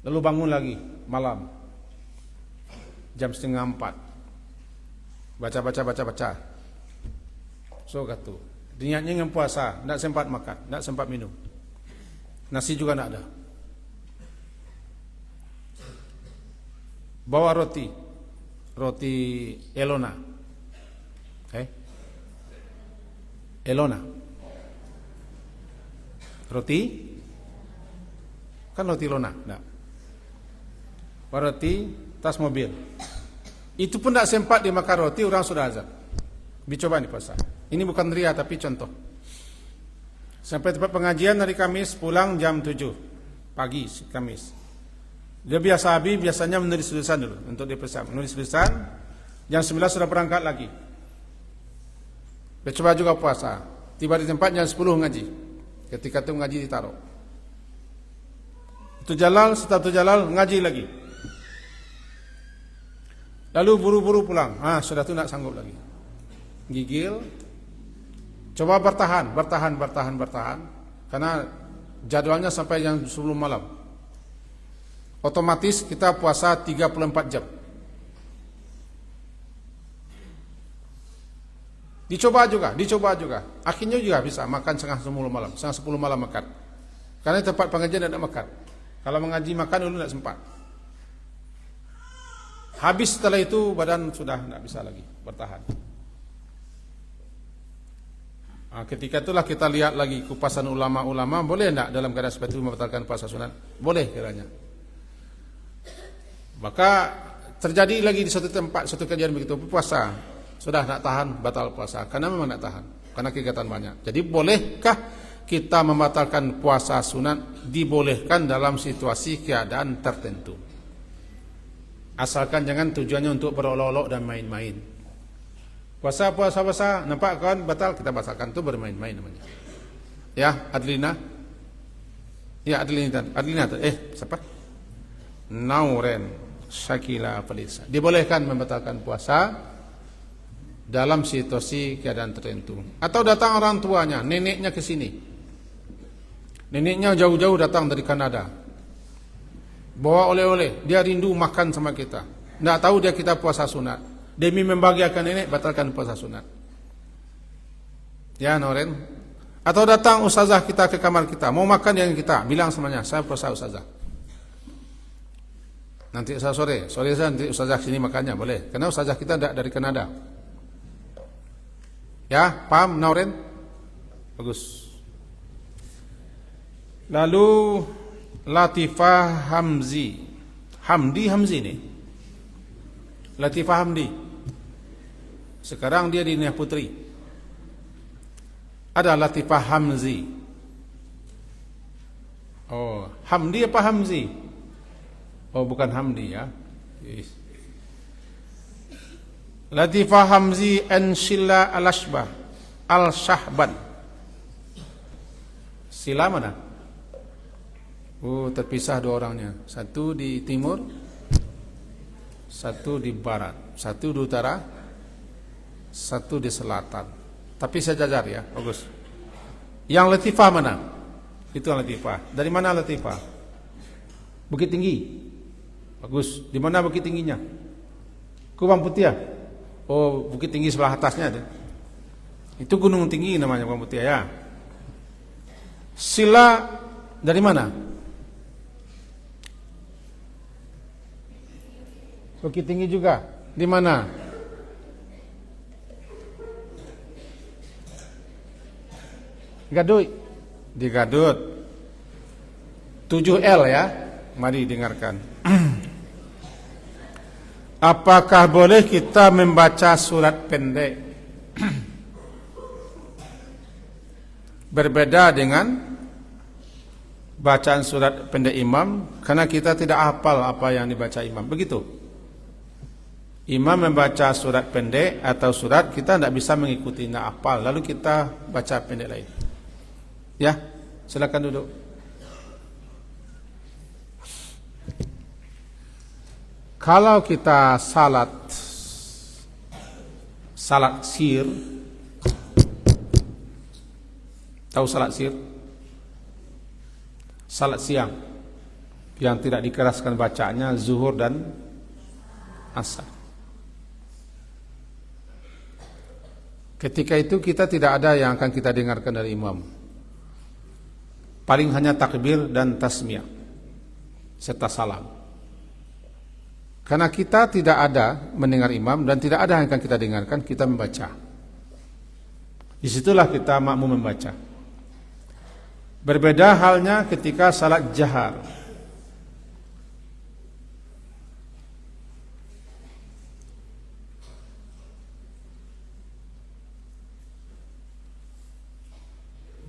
Lalu bangun lagi malam, jam 3:30. Baca. So kata, niatnya ingin puasa, tidak sempat makan, tidak sempat minum. Nasi juga tidak ada. Bawa roti Elona. Elona. Roti? Kan roti Elona. Nah. Roti tas mobil. Itu pun tidak sempat dimakan roti, orang sudah azan. Dicoba nih puasa. Ini bukan ria tapi contoh. Sampai tempat pengajian hari Kamis, pulang jam 7 pagi Kamis. Dia biasanya menulis tulisan dulu untuk dipersiap. Menulis tulisan, jam 9 sudah berangkat lagi. Dia coba juga puasa. Tiba di tempat jam 10 ngaji. Ketika itu ngaji ditaruh. Itu jalal, setelah itu jalal ngaji lagi. Lalu buru-buru pulang. Sudah itu nak sanggup lagi. Gigil. Coba bertahan. Karena jadwalnya sampai jam 10 malam. Otomatis kita puasa 34 jam. Dicoba juga. Akhirnya juga bisa makan setengah 10 malam. Setengah 10 malam makan. Karena tempat pengajian tidak makan. Kalau mengaji makan dulu tidak sempat. Habis setelah itu badan sudah tidak bisa lagi bertahan. Ketika itulah kita lihat lagi kupasan ulama-ulama, boleh tidak dalam keadaan seperti itu membatalkan puasa sunat? Boleh kiranya. Maka terjadi lagi di suatu tempat, suatu kejadian begitu, puasa sudah nak tahan, batal puasa. Karena memang nak tahan, karena kegiatan banyak. Jadi bolehkah kita membatalkan puasa sunat? Dibolehkan dalam situasi keadaan tertentu. Asalkan jangan tujuannya untuk berolok-olok dan main-main. Puasa, nampak kan batal, kita batalkan, itu bermain-main namanya. Ya, Adlina. Ya, Adlina. Siapa? Nauren Syakila Felisa. Dibolehkan membatalkan puasa dalam situasi keadaan tertentu. Atau datang orang tuanya, neneknya ke sini. Neneknya jauh-jauh datang dari Kanada. Bawa oleh-oleh, dia rindu makan sama kita. Tidak tahu dia kita puasa sunat. Demi membahagiakan nenek, batalkan puasa sunat. Ya, Noren. Atau datang ustazah kita ke kamar kita, mau makan dengan kita, bilang semuanya, saya puasa ustazah. Nanti sore nanti ustazah sini makannya, boleh. Karena ustazah kita tidak dari Kanada. Ya, paham, Noren? Bagus. Lalu Latifah Hamzi nih. Latifah Hamdi. Sekarang dia di Nia Putri. Ada Latifah Hamzi. Oh, Hamdi apa Hamzi? Oh, bukan Hamdi ya. Latifah Hamzi Anshilla Al-Ashbah Al-Shahban. Sila mana? Terpisah dua orangnya. Satu di timur, satu di barat, satu di utara, satu di selatan. Tapi sejajar ya, bagus. Yang Latifah mana? Itu yang Latifah. Dari mana Latifah? Bukit Tinggi. Bagus. Di mana Bukit Tingginya? Kubang Putih ya? Oh, Bukit Tinggi sebelah atasnya ada. Itu gunung tinggi namanya Kubang Putih ya. Sila dari mana? Bukit Tinggi juga. Di mana? Gadut. Di Gadut. 7L ya. Mari dengarkan. Apakah boleh kita membaca surat pendek? Berbeda dengan bacaan surat pendek imam, karena kita tidak hafal apa yang dibaca imam. Begitu. Imam membaca surat pendek atau surat, kita tidak bisa mengikuti, tidak hafal, lalu kita baca pendek lain. Ya, silakan duduk. Kalau kita salat sir, tahu salat sir? Salat siang yang tidak dikeraskan bacaannya, zuhur dan asar. Ketika itu kita tidak ada yang akan kita dengarkan dari imam. Paling hanya takbir dan tasmiyah serta salam. Karena kita tidak ada mendengar imam dan tidak ada yang akan kita dengarkan, kita membaca. Disitulah kita makmum membaca. Berbeda halnya ketika salat jahar.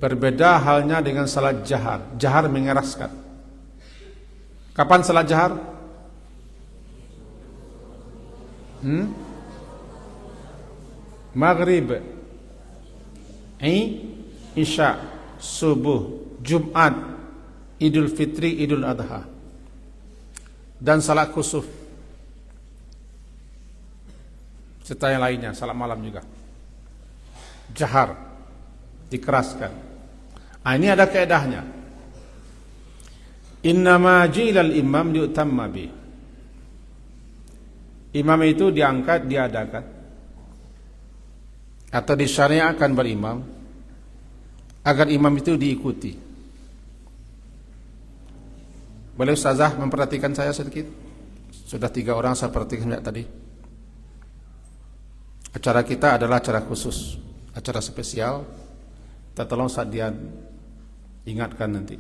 Berbeda halnya dengan salat jahar. Jahar mengeraskan. Kapan salat jahar? Maghrib, Isya, subuh, Jumat, Idul Fitri, Idul Adha, dan salat kusuf serta yang lainnya, salat malam juga. Jahar, dikeraskan. Ini ada kaedahnya. Innama jilal imam liutamma bih. Imam itu diangkat, diadakan atau disyariatkan berimam agar imam itu diikuti. Boleh Ustazah memperhatikan saya sedikit? Sudah 3 orang saya perhatikan tadi. Acara kita adalah acara khusus, acara spesial. Kita tolong Sadian ingatkan nanti.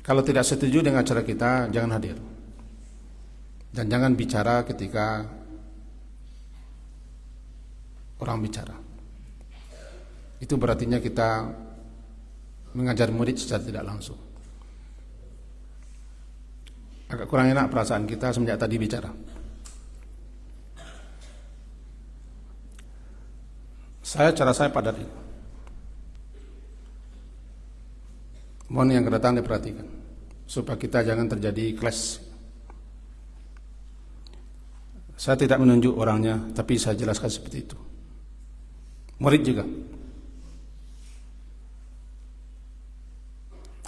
Kalau tidak setuju dengan acara kita, jangan hadir. Dan jangan bicara ketika orang bicara. Itu berartinya kita mengajar murid secara tidak langsung. Agak kurang enak perasaan kita semenjak tadi bicara. Cara saya padat ini. Mohon yang kedatang diperhatikan supaya kita jangan terjadi clash. Saya tidak menunjuk orangnya, tapi saya jelaskan seperti itu. Murid juga.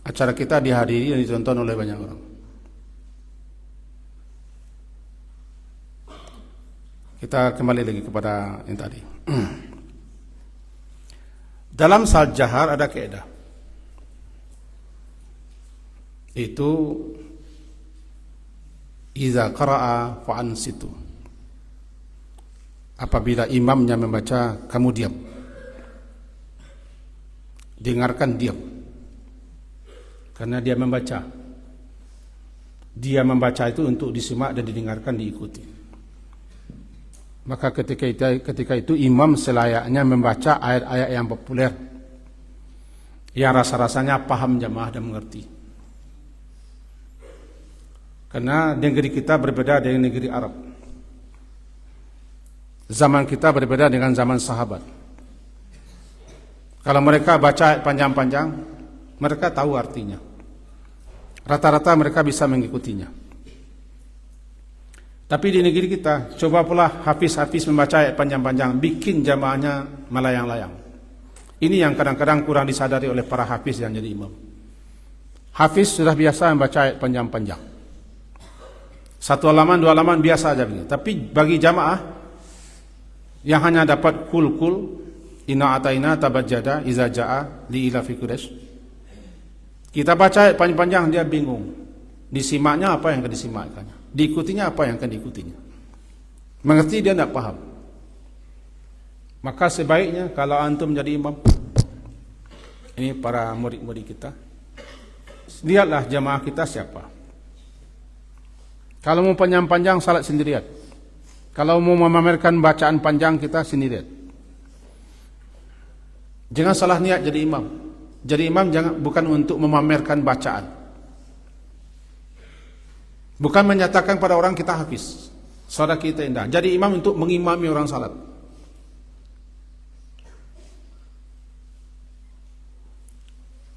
Acara kita dihadiri dan ditonton oleh banyak orang. Kita kembali lagi kepada yang tadi. Dalam salat jahar ada kaidah. Itu iza qara'a fa'ansitu. Apabila imamnya membaca, kamu diam. Dengarkan, diam. Karena dia membaca. Dia membaca itu untuk disimak dan didengarkan, diikuti. Maka ketika itu imam selayaknya membaca ayat-ayat yang populer, yang rasa-rasanya paham jamaah dan mengerti. Karena negeri kita berbeda dengan negeri Arab. Zaman kita berbeda dengan zaman sahabat. Kalau mereka baca ayat panjang-panjang, mereka tahu artinya. Rata-rata mereka bisa mengikutinya. Tapi di negeri kita, coba pula hafiz-hafiz membaca ayat panjang-panjang, bikin jamaahnya melayang-layang. Ini yang kadang-kadang kurang disadari oleh para hafiz yang jadi imam. Hafiz sudah biasa membaca ayat panjang-panjang. 1 halaman, 2 halaman biasa aja begitu. Tapi bagi jamaah yang hanya dapat kul-kul, inna ataina tabajjada iza ja'a li ila fi Quraisy. Kita baca ayat panjang-panjang, dia bingung. Disimaknya apa yang akan disimakkannya? Diikutinya apa yang akan diikutinya? Mengerti dia tidak paham. Maka sebaiknya kalau antum menjadi imam, ini para murid-murid kita, lihatlah jamaah kita siapa. Kalau mau panjang-panjang, salat sendirian. Kalau mau memamerkan bacaan panjang, kita sendirian. Jangan salah niat jadi imam. Jadi imam bukan untuk memamerkan bacaan. Bukan menyatakan pada orang kita hafiz, salat kita indah. Jadi imam untuk mengimami orang salat.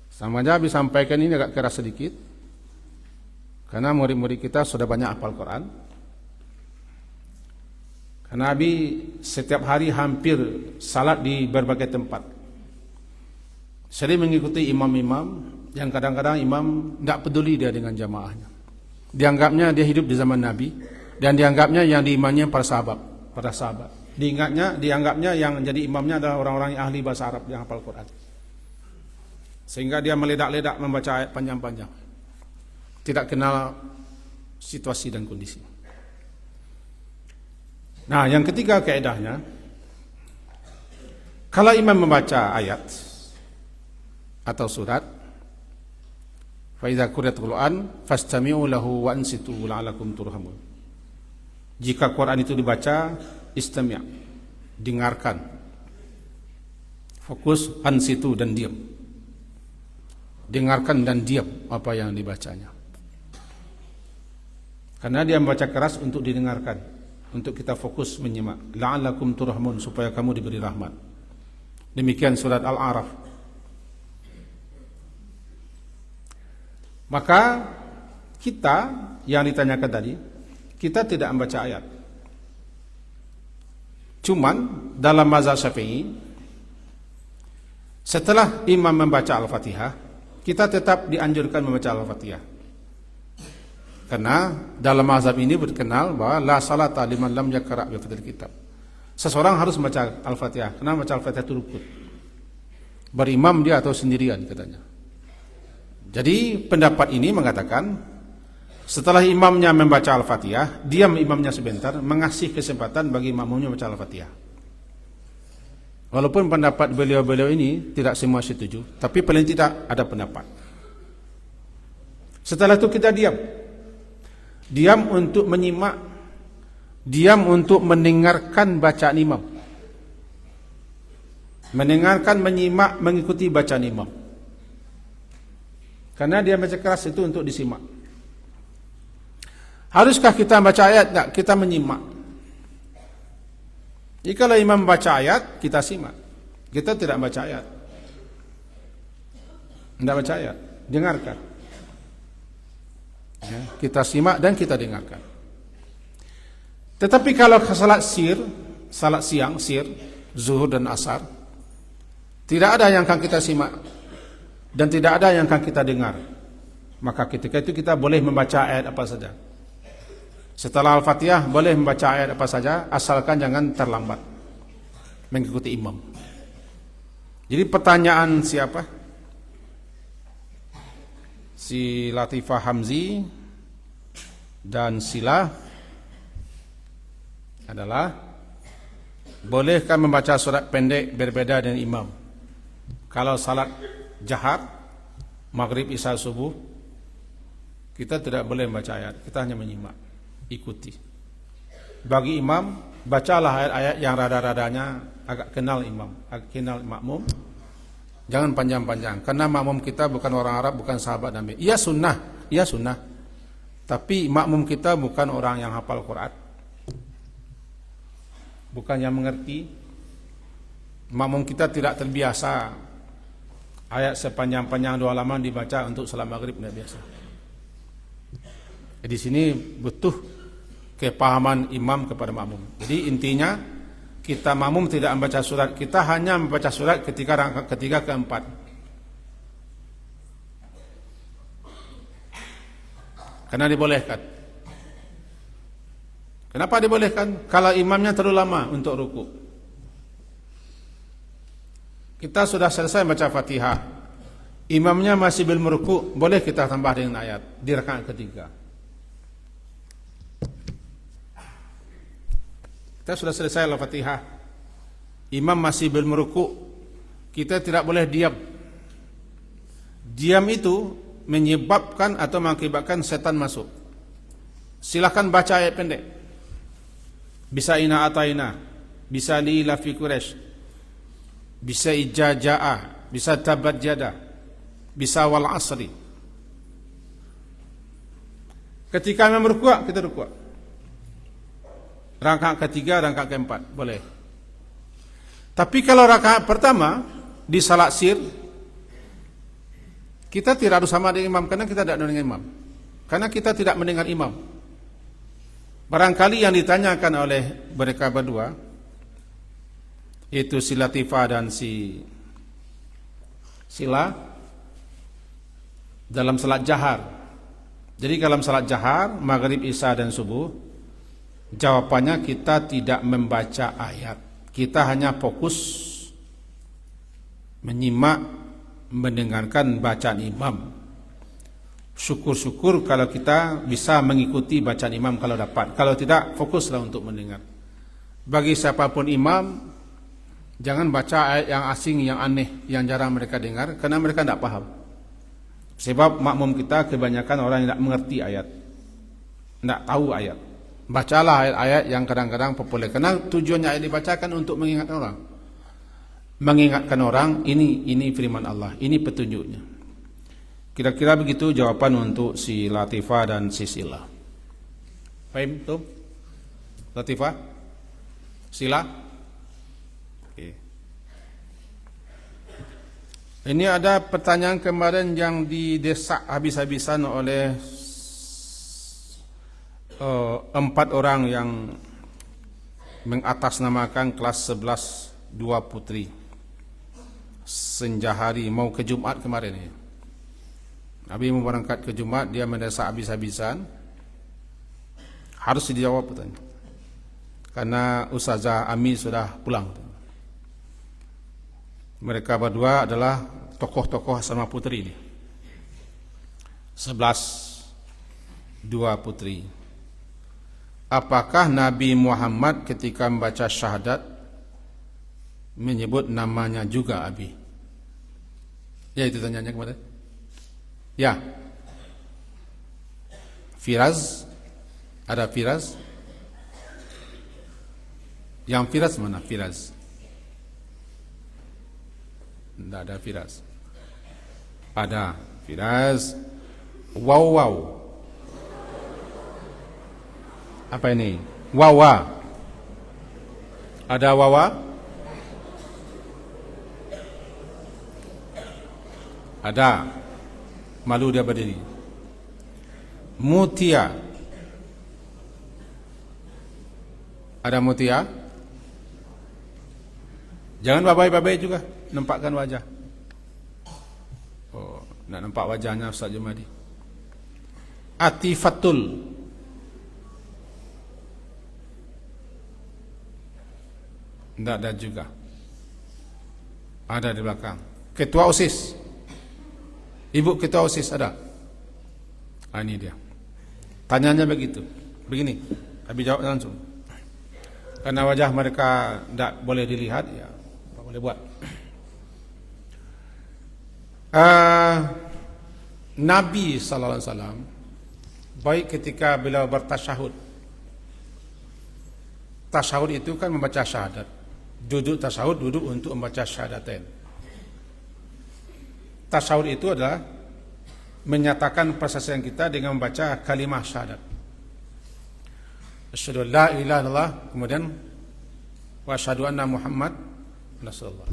Sama aja disampaikan ini agak keras sedikit, karena murid-murid kita sudah banyak hafal Quran. Karena Nabi setiap hari hampir salat di berbagai tempat. Sering mengikuti imam-imam yang kadang-kadang imam tidak peduli dia dengan jamaahnya. Dianggapnya dia hidup di zaman Nabi, dan dianggapnya yang diimamnya para sahabat. Dianggapnya yang jadi imamnya adalah orang-orang yang ahli bahasa Arab yang hafal Quran. Sehingga dia meledak-ledak membaca ayat panjang-panjang. Tidak kenal situasi dan kondisi. Nah, yang ketiga kaedahnya, kalau imam membaca ayat atau surat, fa idza quri'atul Qur'an fastami'u lahu wa ansitu la'allakum turhamun. Jika Quran itu dibaca, istami', dengarkan. Fokus, ansitu, dan diam. Dengarkan dan diam apa yang dibacanya. Karena dia membaca keras untuk didengarkan, untuk kita fokus menyimak. La'allakum turhamun, supaya kamu diberi rahmat. Demikian surat Al-A'raf. Maka kita yang ditanyakan tadi, kita tidak membaca ayat. Cuman dalam mazhab Syafi'i, setelah imam membaca Al-Fatihah, kita tetap dianjurkan membaca Al-Fatihah. Karena dalam mazhab ini berkenal bahwa la salata liman lam yaqra' bi fadhil kitab. Seseorang harus membaca Al-Fatihah. Karena membaca Al-Fatihah itu rukun. Berimam dia atau sendirian katanya. Jadi pendapat ini mengatakan setelah imamnya membaca Al-Fatihah, diam imamnya sebentar, mengasih kesempatan bagi makmumnya membaca Al-Fatihah. Walaupun pendapat beliau-beliau ini tidak semua setuju, tapi paling tidak ada pendapat. Setelah itu kita diam. Diam untuk menyimak, diam untuk mendengarkan bacaan imam. Mendengarkan, menyimak, mengikuti bacaan imam. Karena dia baca keras itu untuk disimak. Haruskah kita baca ayat? Tidak, kita menyimak. Jika imam baca ayat, kita simak. Kita tidak baca ayat. Tidak baca ayat, dengarkan. Ya, kita simak dan kita dengarkan. Tetapi kalau salat siang, zuhur dan asar, tidak ada yang akan kita simak dan tidak ada yang akan kita dengar. Maka ketika itu kita boleh membaca ayat apa saja. Setelah Al-Fatihah boleh membaca ayat apa saja, asalkan jangan terlambat mengikuti imam. Jadi pertanyaan siapa? Si Latifah Hamzi dan Sila adalah, bolehkah membaca surat pendek berbeda dengan imam? Kalau salat jahar, maghrib, isya, subuh, kita tidak boleh membaca ayat, kita hanya menyimak, ikuti. Bagi imam, bacalah ayat-ayat yang rada-radanya agak kenal imam, agak kenal makmum. Jangan panjang-panjang, karena makmum kita bukan orang Arab, bukan sahabat Nabi. Iya sunnah. Tapi makmum kita bukan orang yang hafal Quran, bukan yang mengerti. Makmum kita tidak terbiasa ayat sepanjang-panjang 2 halaman dibaca untuk salat maghrib, tidak biasa. Di sini butuh kepahaman imam kepada makmum. Jadi intinya, kita makmum tidak membaca surat, kita hanya membaca surat ketika rakaat ketiga keempat. Karena dibolehkan. Kenapa dibolehkan? Kalau imamnya terlalu lama untuk ruku. Kita sudah selesai baca Fatihah, imamnya masih belum ruku, boleh kita tambah dengan ayat di rakaat ketiga. Kita sudah selesai Al-Fatihah, imam masih belum ruku, kita tidak boleh diam. Diam itu menyebabkan atau mengakibatkan setan masuk. Silakan baca ayat pendek. Bisa ina ataina, bisa liila fi Quraisy, bisa ijajaa, bisa tabat jada, bisa wal asri. Ketika imam ruku', kita ruku'. Rakaat ketiga, rakaat keempat, boleh. Tapi kalau rakaat pertama di salat sir, kita tidak harus sama dengan imam, karena kita tidak dengan imam. Karena kita tidak mendengar imam. Barangkali yang ditanyakan oleh mereka berdua, yaitu si Latifah dan si Sila, dalam salat jahar. Jadi dalam salat jahar, maghrib, isya dan subuh, jawabannya kita tidak membaca ayat. Kita hanya fokus menyimak, mendengarkan bacaan imam. Syukur-syukur kalau kita bisa mengikuti bacaan imam kalau dapat. Kalau tidak, fokuslah untuk mendengar. Bagi siapapun imam, jangan baca ayat yang asing, yang aneh, yang jarang mereka dengar, karena mereka tidak paham. Sebab makmum kita kebanyakan orang yang tidak mengerti ayat, tidak tahu ayat. Bacalah ayat-ayat yang kadang-kadang populer, karena tujuannya ayat dibacakan untuk mengingatkan orang. mengingatkan orang, ini firman Allah, ini petunjuknya. Kira-kira begitu jawaban untuk si Latifah dan si Sila. Fahim tuh? Latifah? Sila? Oke. Ini ada pertanyaan kemarin yang didesak habis-habisan oleh 4 orang yang mengatasnamakan kelas 11 2 putri senja hari mau ke Jumat kemarin ya. Nabi mau berangkat ke Jumat, dia mendesak habis-habisan. Harus dijawab pertanyaan. Karena Ustazah Ami sudah pulang. Mereka berdua adalah tokoh-tokoh sama putri ini. 11 2 putri. Apakah Nabi Muhammad ketika membaca syahadat menyebut namanya juga Abi? Ya, itu tanyanya kemarin. Ya. Firaz? Ada Firaz? Yang Firaz mana? Firaz? Tidak ada Firaz. Ada Firaz. Wow. Apa ini? Wawa. Ada Wawa? Ada. Malu dia berdiri. Mutia. Ada Mutia? Jangan babai-babai juga, nampakkan wajah. Oh, nak nampak wajahnya Ustaz Jumadi. Atifatul. Tidak ada juga. Ada di belakang. Ketua OSIS. Ibu Ketua OSIS ada? Ini dia. Tanyanya begitu. Begini. Habis jawab langsung. Karena wajah mereka tidak boleh dilihat, ya apa boleh buat. Nabi SAW baik ketika beliau bertasyahud. Tasyahud itu kan membaca syahadat. Duduk tasyahud, duduk untuk membaca syahadatain. Tasyahud itu adalah menyatakan persaksian kita dengan membaca kalimah syahadat. Asyhadu an la ilaha illallah, kemudian wa asyhadu anna Muhammad Rasulullah.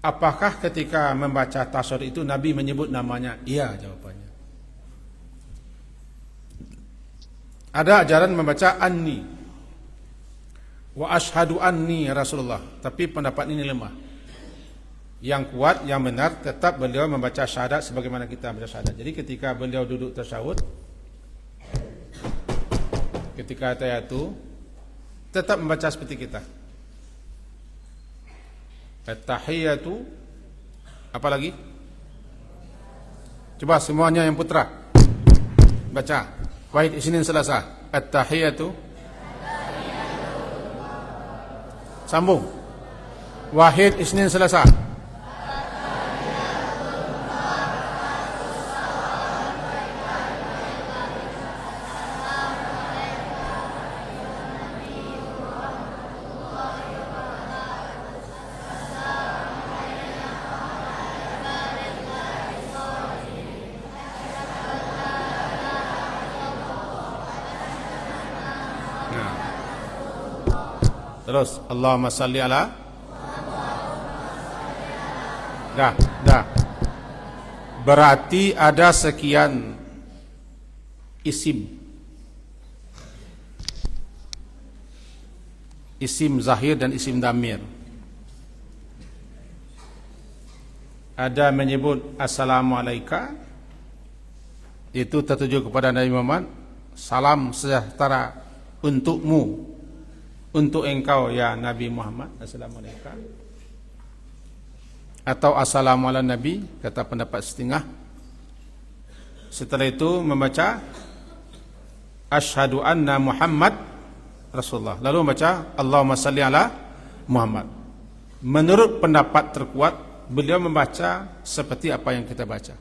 Apakah ketika membaca tasyahud itu Nabi menyebut namanya? Iya, jawabannya. Ada ajaran membaca anni wa asyhadu anni Rasulullah, tapi pendapat ini lemah. Yang kuat, yang benar, tetap beliau membaca syahadat sebagaimana kita membaca syahadat. Jadi ketika beliau duduk tasyahud, ketika tahiyatu, tetap membaca seperti kita. At-tahiyatu, apa lagi? Coba semuanya yang putra baca. Wahid Isnin Selasa. At-tahiyatu. Sambung. Wahid Isnin Selasa. Terus Allahumma salli ala. Dah. Berarti ada sekian isim. Isim zahir dan isim damir. Ada menyebut assalamualaikum, itu tertuju kepada Nabi Muhammad. Salam sejahtera untukmu, untuk engkau ya Nabi Muhammad. Assalamualaikum. Atau assalamu ala Nabi, kata pendapat setengah. Setelah itu membaca asyhadu anna Muhammad Rasulullah, lalu membaca Allahumma salli ala Muhammad. Menurut pendapat terkuat, beliau membaca seperti apa yang kita baca.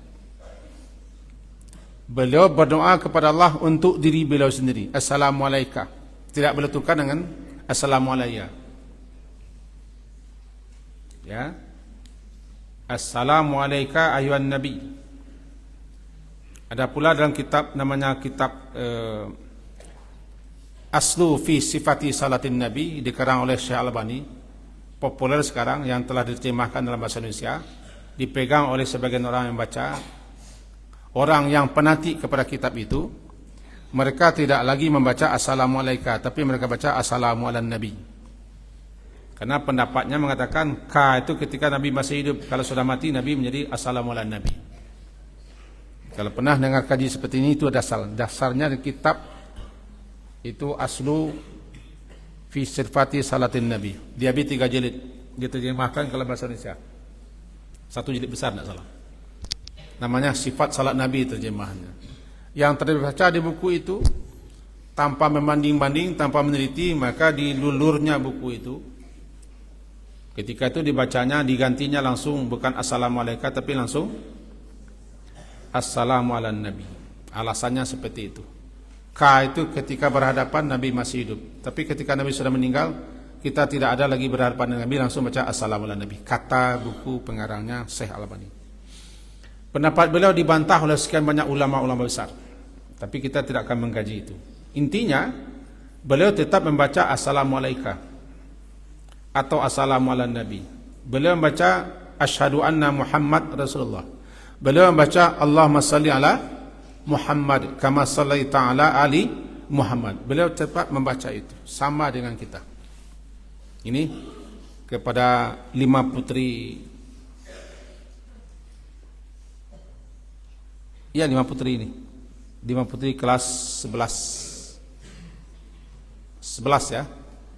Beliau berdoa kepada Allah untuk diri beliau sendiri, assalamualaikum, tidak boleh tukar dengan assalamualaikum. Ya. Assalamu alayka ayyuhan nabi. Ada pula dalam kitab namanya kitab Aslu fi sifati salatin nabi, dikarang oleh Syekh Al-Albani, populer sekarang, yang telah diterjemahkan dalam bahasa Indonesia, dipegang oleh sebagian orang yang baca. Orang yang penati kepada kitab itu, mereka tidak lagi membaca assalamu alayka, tapi mereka baca assalamu ala nabi. Karena pendapatnya mengatakan K itu ketika Nabi masih hidup, kalau sudah mati Nabi menjadi assalamu ala nabi. Kalau pernah dengar kaji seperti ini, itu dasarnya di kitab itu Aslu fi sifati salatin nabi. Diambil 3 jilid, diterjemahkan ke bahasa Indonesia. 1 jilid besar tidak salah. Namanya Sifat Salat Nabi terjemahannya. Yang terbaca di buku itu tanpa membanding-banding, tanpa meneliti, maka dilulurnya buku itu. Ketika itu dibacanya, digantinya langsung bukan assalamualaikum tapi langsung assalamu ala nabi. Alasannya seperti itu. K itu ketika berhadapan Nabi masih hidup. Tapi ketika Nabi sudah meninggal, kita tidak ada lagi berhadapan dengan Nabi, langsung baca assalamu ala nabi. Kata buku pengarangnya Syekh Al-Albani. Pendapat beliau dibantah oleh sekian banyak ulama-ulama besar. Tapi kita tidak akan mengkaji itu. Intinya, beliau tetap membaca assalamu alayka atau assalamu ala nabi. Beliau membaca asyhadu anna Muhammad Rasulullah. Beliau membaca Allahumma salli ala Muhammad kama sallaita ala ali Muhammad. Beliau cepat membaca itu, sama dengan kita. Ini kepada 5 putri. Ya, 5 putri ini. 5 putri kelas 11. 11 ya.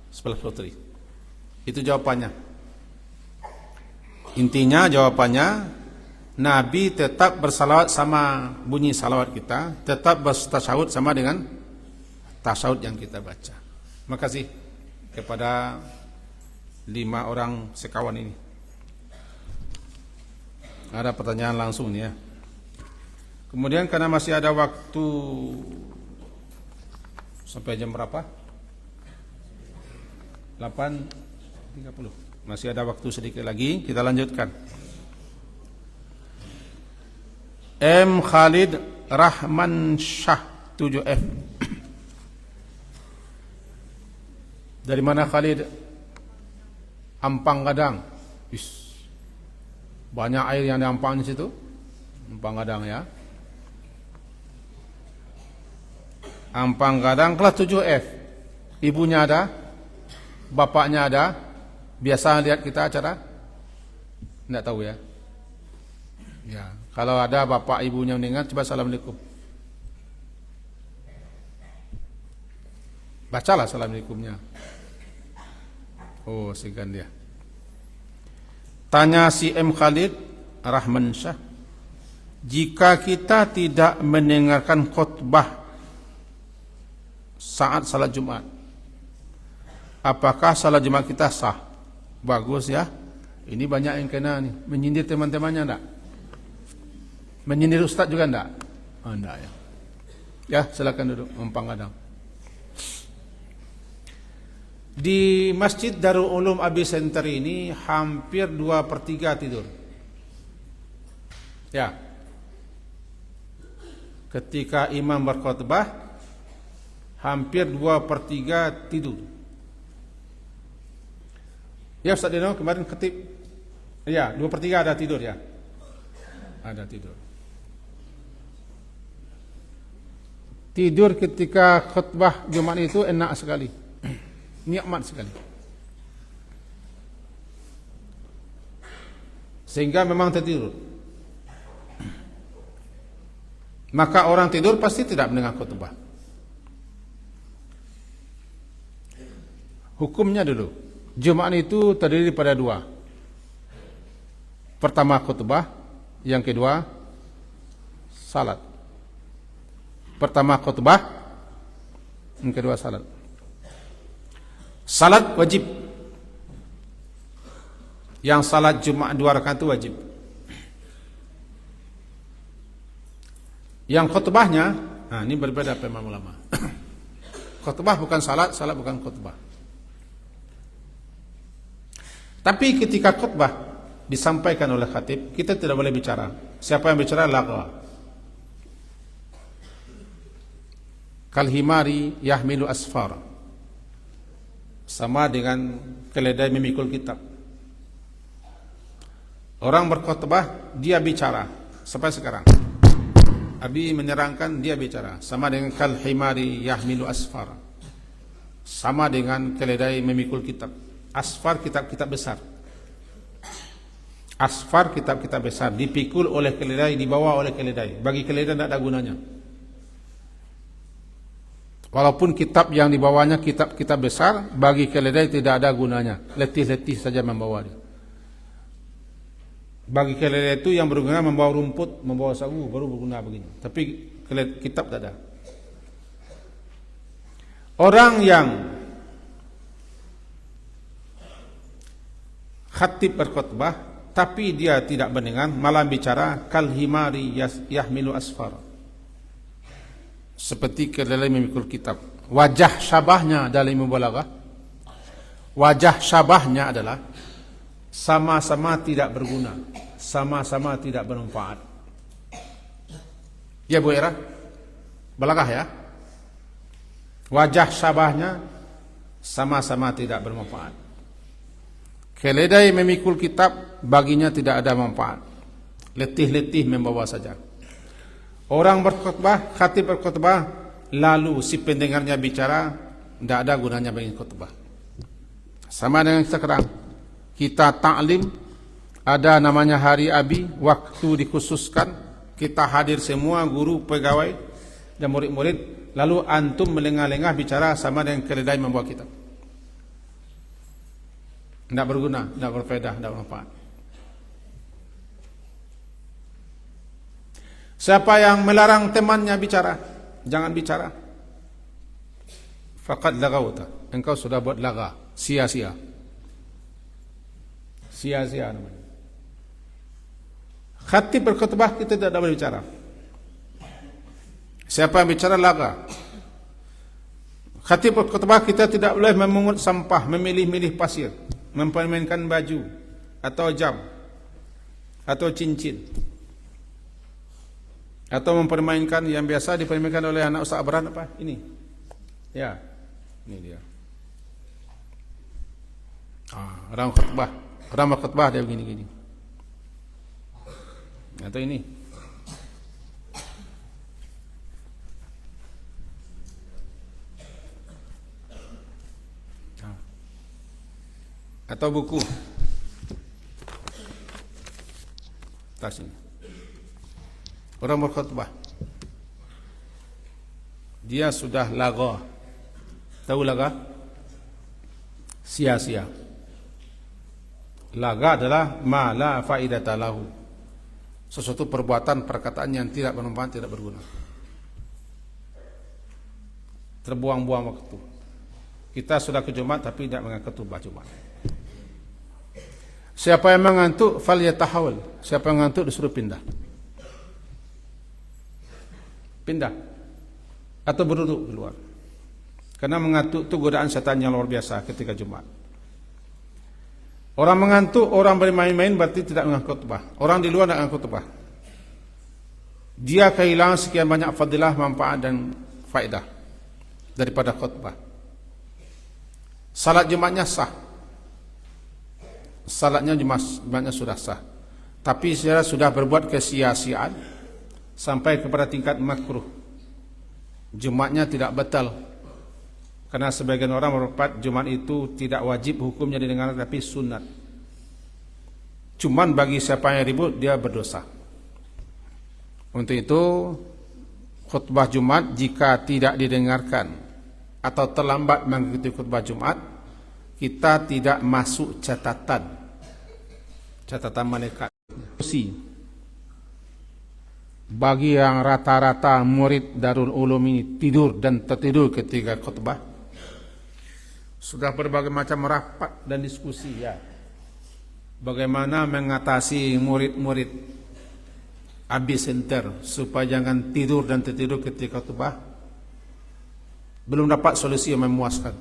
11 putri. Itu jawabannya. Intinya jawabannya, Nabi tetap bersalawat sama bunyi salawat kita, tetap bertasyahud sama dengan tasyahud yang kita baca. Makasih kepada 5 orang sekawan ini. Ada pertanyaan langsung nih ya. Kemudian karena masih ada waktu sampai jam berapa? 8.30. Masih ada waktu sedikit lagi, kita lanjutkan. M. Khalid Rahman Shah 7F. Dari mana Khalid? Ampang Gadang. Banyak air yang di Ampang di situ. Ampang Gadang ya. Ampang Gadang kelas 7F. Ibunya ada, bapaknya ada. Biasa lihat kita acara? Tidak tahu ya. Ya. Kalau ada bapak ibunya mendengar, coba assalamualaikum. Bacalah assalamualaikumnya. Oh, segan dia. Tanya si M. Khalid Rahman Shah, jika kita tidak mendengarkan khutbah saat salat Jumat, apakah salat Jumat kita sah? Bagus ya. Ini banyak yang kena nih. Menyindir teman-temannya enggak? Menyindir ustaz juga enggak? Oh, enggak ya. Ya, silakan duduk, Ampang Gadang. Di Masjid Darul Ulum Abi Center ini hampir 2/3 tidur. Ya. Ketika imam berkhutbah, hampir 2/3 tidur. Ya Ustaz Dino, kemarin ketip. Ya, 2/3 ada tidur ya. Ada tidur. Tidur ketika khutbah Jumat itu enak sekali. Nikmat sekali. Sehingga memang tertidur. Maka orang tidur pasti tidak mendengar khutbah. Hukumnya dulu, Jumat itu terdiri pada 2. Pertama khutbah, yang kedua salat. Pertama khutbah, yang kedua salat. Salat wajib. Yang salat Jumat 2 rakaat itu wajib. Yang khutbahnya, nah ini berbeda pemahaman ulama. Khutbah bukan salat, salat bukan khutbah. Tapi ketika khutbah disampaikan oleh khatib, kita tidak boleh bicara. Siapa yang bicara? Lagha. Kalhimari yahmilu asfar. Sama dengan keledai memikul kitab. Orang berkhutbah, dia bicara. Sampai sekarang Abi menerangkan, dia bicara. Sama dengan kalhimari yahmilu asfar. Sama dengan keledai memikul kitab. Asfar kitab-kitab besar. Asfar kitab-kitab besar dipikul oleh keledai, dibawa oleh keledai. Bagi keledai tidak ada gunanya. Walaupun kitab yang dibawanya kitab-kitab besar, bagi keledai tidak ada gunanya. Letih-letih saja membawa dia. Bagi keledai itu yang berguna membawa rumput, membawa sagu, baru berguna begini. Tapi kitab tak ada. Orang yang khatib berkhutbah, tapi dia tidak mendengar, malah bicara, kalhimari yahmilu asfar. Seperti keledai memikul kitab. Wajah syabahnya dalam mubalaghah, wajah syabahnya adalah sama-sama tidak berguna, sama-sama tidak bermanfaat. Ya Bu Era, balaghah ya. Wajah syabahnya sama-sama tidak bermanfaat. Keledai memikul kitab, baginya tidak ada manfaat. Letih-letih membawa saja. Orang berkhutbah, khatib berkhutbah, lalu si pendengarnya bicara, tidak ada gunanya bagi khutbah. Sama dengan sekarang, kita ta'lim, ada namanya hari Abi, waktu dikhususkan, kita hadir semua, guru, pegawai, dan murid-murid, lalu antum melengah-lengah bicara sama dengan keledai membawa kitab. Tidak berguna, tidak berfaedah, tidak bermanfaat. Siapa yang melarang temannya bicara, jangan bicara, faqad laghawta, engkau sudah buat lagha, sia-sia. Sia-sia namanya. Khatib berkhutbah, kita tidak boleh bicara. Siapa yang bicara? Lagha. Khatib berkhutbah, kita tidak boleh memungut sampah, memilih-milih pasir, mempermainkan baju atau jam atau cincin, atau mempermainkan yang biasa dipermainkan oleh anak Ustaz Abran, apa ini? Ya, ini dia. Orang khutbah dia begini-gini. Atau ini. Atau buku. Tas ini. Orang berkhutbah, dia sudah lagha. Tahu lagha? Sia-sia. Lagha adalah ma la faidata lahu. Sesuatu perbuatan, perkataan yang tidak bermanfaat, tidak berguna. Terbuang-buang waktu. Kita sudah ke Jumat tapi tidak mengenai khutbah Jumat. Siapa yang mengantuk, falyatahawal. Siapa yang mengantuk disuruh pindah. Pindah atau berduduk di luar. Karena mengantuk itu godaan setan yang luar biasa ketika Jumat. Orang mengantuk, orang bermain-main berarti tidak mengenai khutbah. Orang di luar tidak mengenai khutbah. Dia kehilangan sekian banyak fadilah, manfaat dan faedah daripada khutbah. Salat Jumatnya sah. Salatnya Jumatnya sudah sah. Tapi saya sudah berbuat kesia-siaan sampai kepada tingkat makruh. Jumatnya tidak batal. Karena sebagian orang berpendapat Jumat itu tidak wajib hukumnya didengar, tapi sunat. Cuman bagi siapa yang ribut, dia berdosa. Untuk itu khutbah Jumat jika tidak didengarkan atau terlambat mengikuti khutbah Jumat, kita tidak masuk catatan malaikat. Bagi yang rata-rata murid Darul Ulum ini tidur dan tertidur ketika khutbah, sudah berbagai macam rapat dan diskusi ya, bagaimana mengatasi murid-murid Abi Center supaya jangan tidur dan tertidur ketika khutbah. Belum dapat solusi yang memuaskan.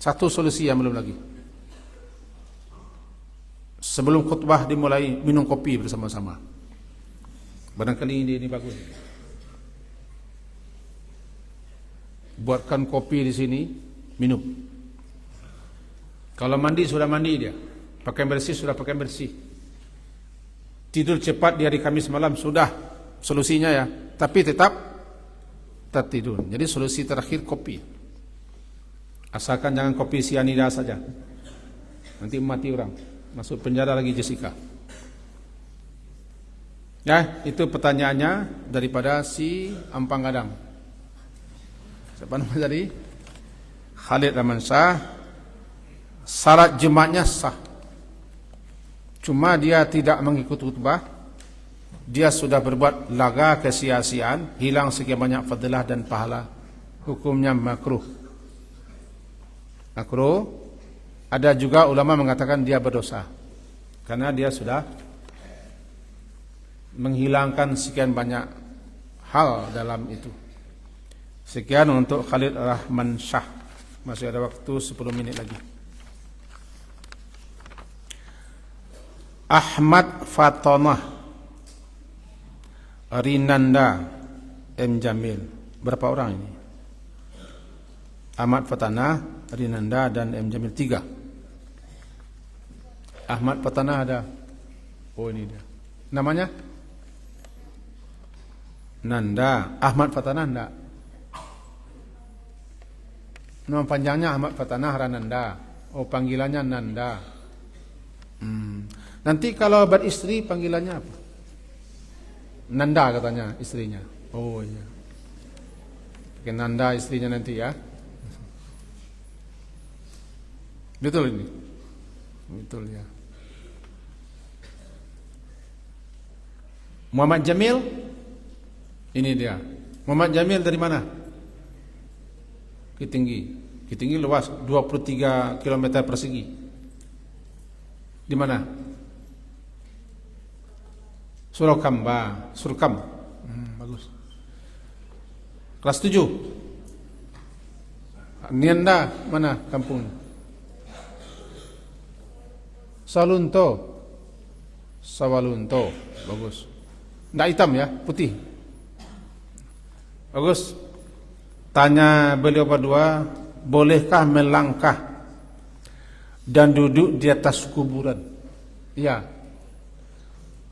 Satu solusi yang belum lagi. sebelum khutbah dimulai minum kopi bersama-sama. Barangkali ini bagus. Buatkan kopi di sini, minum. Kalau mandi sudah mandi dia, pakaian bersih sudah pakaian bersih. Tidur cepat di hari Kamis malam sudah solusinya ya, tapi tetap tertidur. Jadi solusi terakhir kopi. Asalkan jangan kopi sianida saja. Nanti mati orang, masuk penjara lagi Jessica. Ya, itu pertanyaannya daripada si Ampang Gadang. Siapa nama tadi? Khalid Ramansyah. Syarat jemaatnya sah. Cuma dia tidak mengikuti khutbah. Dia sudah berbuat laga kesia-siaan, hilang sekian banyak fadilah dan pahala. Hukumnya makruh. Makruh. Ada juga ulama mengatakan dia berdosa karena dia sudah menghilangkan sekian banyak hal dalam itu. Sekian untuk Khalid Ramansyah. Masih ada waktu 10 menit lagi. Ahmad Fatonah, Rinanda, M. Jamil. Berapa orang ini? Ahmad Fatanah, Rinanda, dan M. Jamil. 3. Ahmad Fatanah ada. Oh, ini dia. Namanya? Nanda. Ahmad Fatanah enggak? Nama panjangnya Ahmad Fatanah Rananda. Oh, panggilannya Nanda. Nanti kalau beristri panggilannya apa? Nanda katanya istrinya. Oh iya. Pakai Nanda istrinya nanti ya. Betul ini. Betul ya. Muhammad Jamil. Ini dia. Muhammad Jamil dari mana? Kitinggi. Kitinggi luas 23 km persegi. Di mana? Surakamba, Surkam. Bagus. Kelas 7. Nianda mana kampungnya? Salunto. Sawalunto. Bagus. Enggak hitam ya, putih. Bagus. Tanya beliau berdua, bolehkah melangkah dan duduk di atas kuburan? Ya.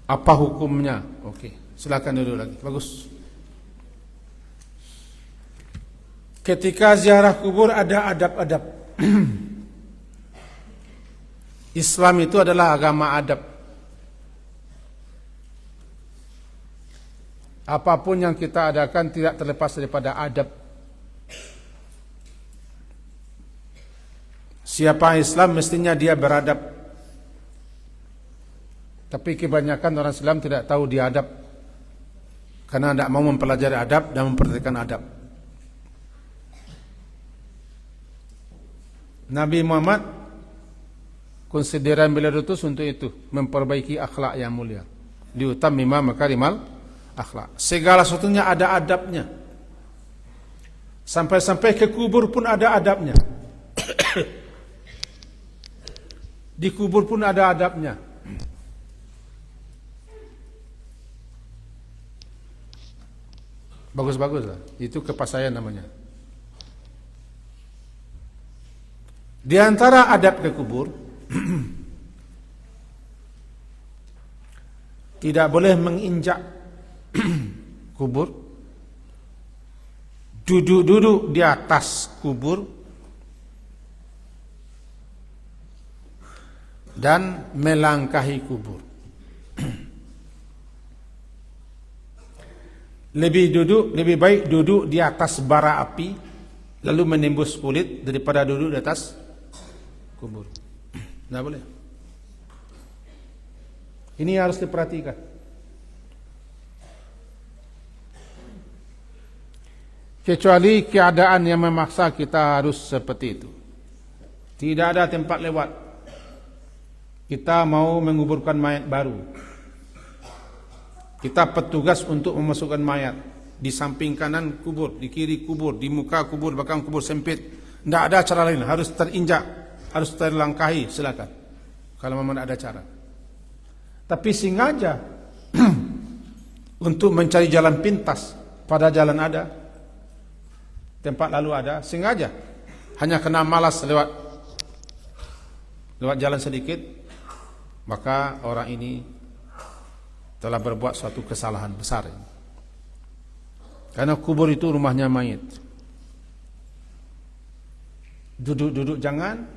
Apa hukumnya? Oke, silakan duduk lagi. Bagus. Ketika ziarah kubur ada adab-adab. Islam itu adalah agama adab. Apapun yang kita adakan tidak terlepas daripada adab. Siapa Islam mestinya dia beradab. Tapi kebanyakan orang Islam tidak tahu dia adab. Karena tidak mau mempelajari adab dan memperhatikan adab. Nabi Muhammad konsideran beliau diutus untuk itu, memperbaiki akhlak yang mulia. Diutammima makarimal akhlak. Segala sesuatunya ada adabnya. Sampai-sampai ke kubur pun ada adabnya. Di kubur pun ada adabnya. Bagus-bagus lah. Itu kepasayan namanya. Di antara adab ke kubur, tidak boleh menginjak kubur, duduk-duduk di atas kubur, dan melangkahi kubur. Lebih baik duduk di atas bara api lalu menembus kulit daripada duduk di atas kubur. Tidak boleh. Ini harus diperhatikan. Kecuali keadaan yang memaksa kita harus seperti itu. Tidak ada tempat lewat. Kita mau menguburkan mayat baru. Kita petugas untuk memasukkan mayat. Di samping kanan kubur, di kiri kubur, di muka kubur, belakang kubur sempit. Tidak ada cara lain, harus terinjak, harus terlangkahi, silakan. Kalau memang ada cara. Tapi sengaja untuk mencari jalan pintas, pada jalan ada, tempat lalu ada, sengaja hanya kena malas lewat jalan sedikit, maka orang ini telah berbuat suatu kesalahan besar. Karena kubur itu rumahnya mayit. Duduk-duduk jangan,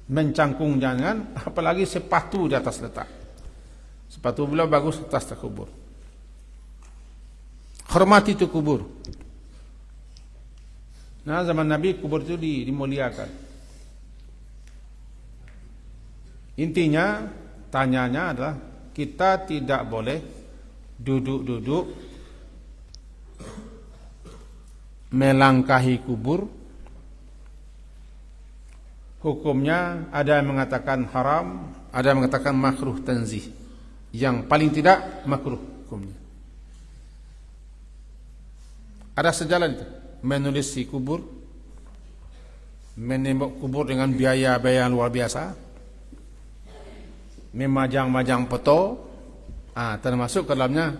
mencangkung jangan, apalagi sepatu di atas letak. Sepatu beliau bagus atas terkubur. Hormati itu kubur. Nah, zaman Nabi kubur itu dimuliakan. Intinya, tanyanya adalah kita tidak boleh duduk-duduk melangkahi kubur. Hukumnya ada yang mengatakan haram, ada yang mengatakan makruh tanzih. Yang paling tidak makruh hukumnya. Ada sejalan itu, menulis si kubur, menembok kubur dengan biaya-biaya yang luar biasa, memajang-majang foto, termasuk ke dalamnya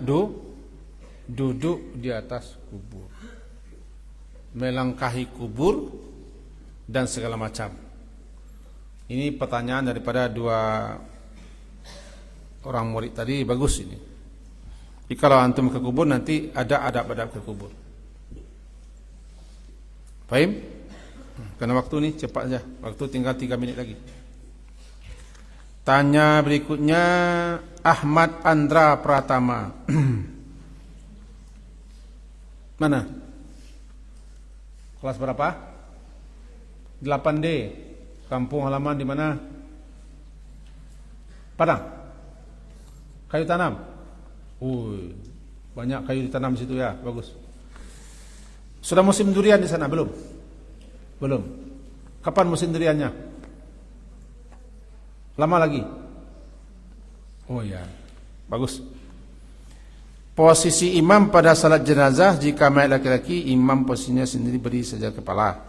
duduk di atas kubur, melangkahi kubur dan segala macam. Ini pertanyaan daripada dua orang murid tadi, bagus ini. Jadi kalau antum ke kubur nanti ada adab-adab ke kubur. Fahim? Karena waktu ini cepat saja. Waktu tinggal 3 menit lagi. Tanya berikutnya Ahmad Andra Pratama. Mana? Kelas berapa? 8D. Kampung halaman di mana? Padang. Kayu tanam. Banyak kayu ditanam di situ ya, bagus. Sudah musim durian di sana belum? Belum. Kapan musim duriannya? Lama lagi? Oh ya, bagus. Posisi imam pada salat jenazah, jika mayat laki-laki, imam posisinya sendiri berdiri saja kepala.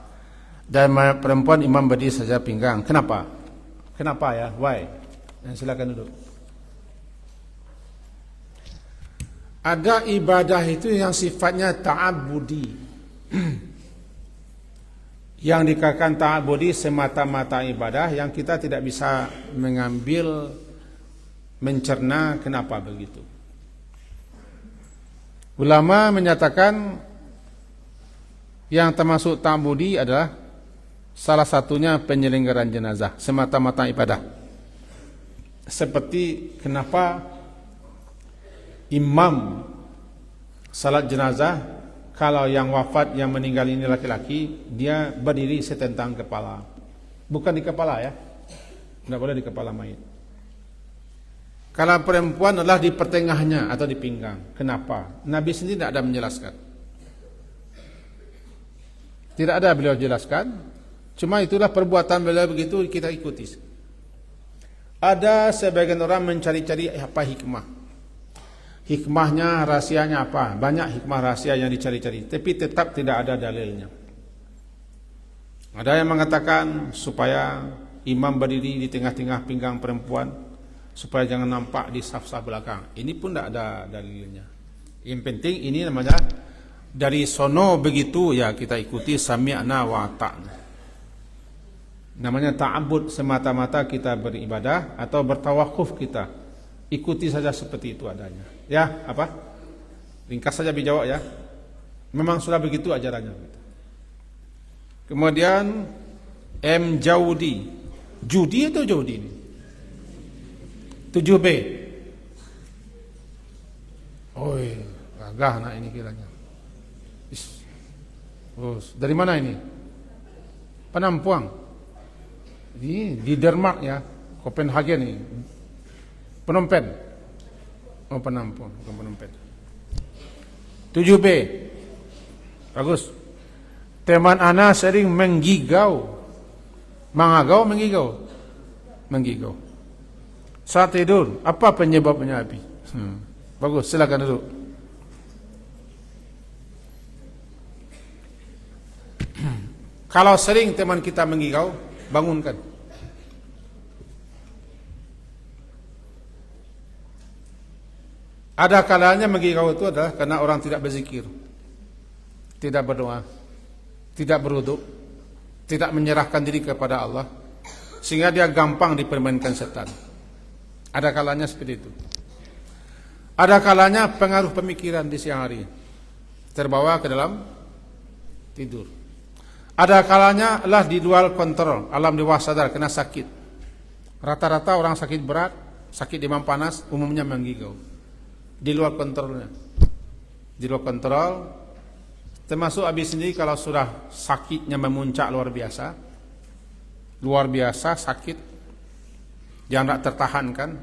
Dan mayat perempuan, imam berdiri saja pinggang. Kenapa? Kenapa ya? Why? Silakan duduk. Ada ibadah itu yang sifatnya ta'abbudi. Yang dikatakan ta'abbudi semata-mata ibadah yang kita tidak bisa mengambil, mencerna kenapa begitu. Ulama menyatakan yang termasuk ta'abbudi adalah salah satunya penyelenggaraan jenazah, semata-mata ibadah. Seperti kenapa imam salat jenazah, kalau yang wafat, yang meninggal ini laki-laki, dia berdiri setentang kepala. Bukan di kepala ya. Tidak boleh di kepala mayit. Kalau perempuan adalah di pertengahnya atau di pinggang. Kenapa? Nabi sendiri tidak ada menjelaskan. Tidak ada beliau jelaskan. Cuma itulah perbuatan beliau begitu, kita ikuti. Ada sebagian orang mencari-cari apa hikmah. Hikmahnya, rahasianya apa? Banyak hikmah rahasia yang dicari-cari, tapi tetap tidak ada dalilnya. Ada yang mengatakan supaya imam berdiri di tengah-tengah pinggang perempuan, supaya jangan nampak di saf-saf belakang. Ini pun tidak ada dalilnya. Yang penting ini namanya dari sono begitu ya kita ikuti, sami'na wa ata'na. Namanya ta'abbud, semata-mata kita beribadah atau bertawakuf kita. Ikuti saja seperti itu adanya. Ya, apa? Ringkas saja dijawab ya. Memang sudah begitu ajarannya. Kemudian M. Jaudi. Judi atau Jaudi ini? 7B. Oi, gagah anak ini kiranya. Oh, dari mana ini? Penampuang. Ini di Denmark ya, Copenhagen ini. Phnom Penh. Oh, Penampuang, bukan Phnom Penh. 7B. Bagus. Teman ana sering menggigau. Mengagau, menggigau. Menggigau. Saat tidur, apa penyebabnya Abi? Bagus, silakan duduk. Kalau sering teman kita menggigau, bangunkan. Ada kalanya mengigau itu adalah karena orang tidak berzikir, tidak berdoa, tidak berwudu, tidak menyerahkan diri kepada Allah, sehingga dia gampang dipermainkan setan. Ada kalanya seperti itu. Ada kalanya pengaruh pemikiran di siang hari, terbawa ke dalam tidur. Ada kalanya lah di luar kontrol, alam bawah sadar, kena sakit. Rata-rata orang sakit berat, sakit demam panas, umumnya menggigau. Di luar kontrolnya. Di luar kontrol, termasuk Abi sendiri kalau sudah sakitnya memuncak luar biasa sakit, yang tak tertahankan,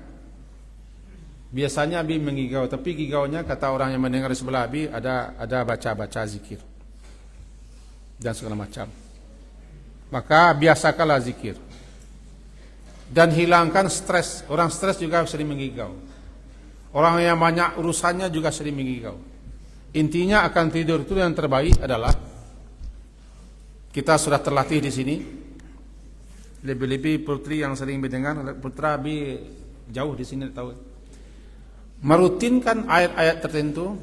biasanya Abi menggigau. Tapi gigaunya kata orang yang mendengar di sebelah Abi ada baca-baca zikir dan segala macam. Maka biasakanlah zikir dan hilangkan stres. Orang stres juga sering menggigau. Orang yang banyak urusannya juga sering menggigau. Intinya akan tidur itu yang terbaik adalah kita sudah terlatih di sini. Lebih-lebih putri yang sering mendengar, putra Abi jauh di sini tahu. Merutinkan ayat-ayat tertentu,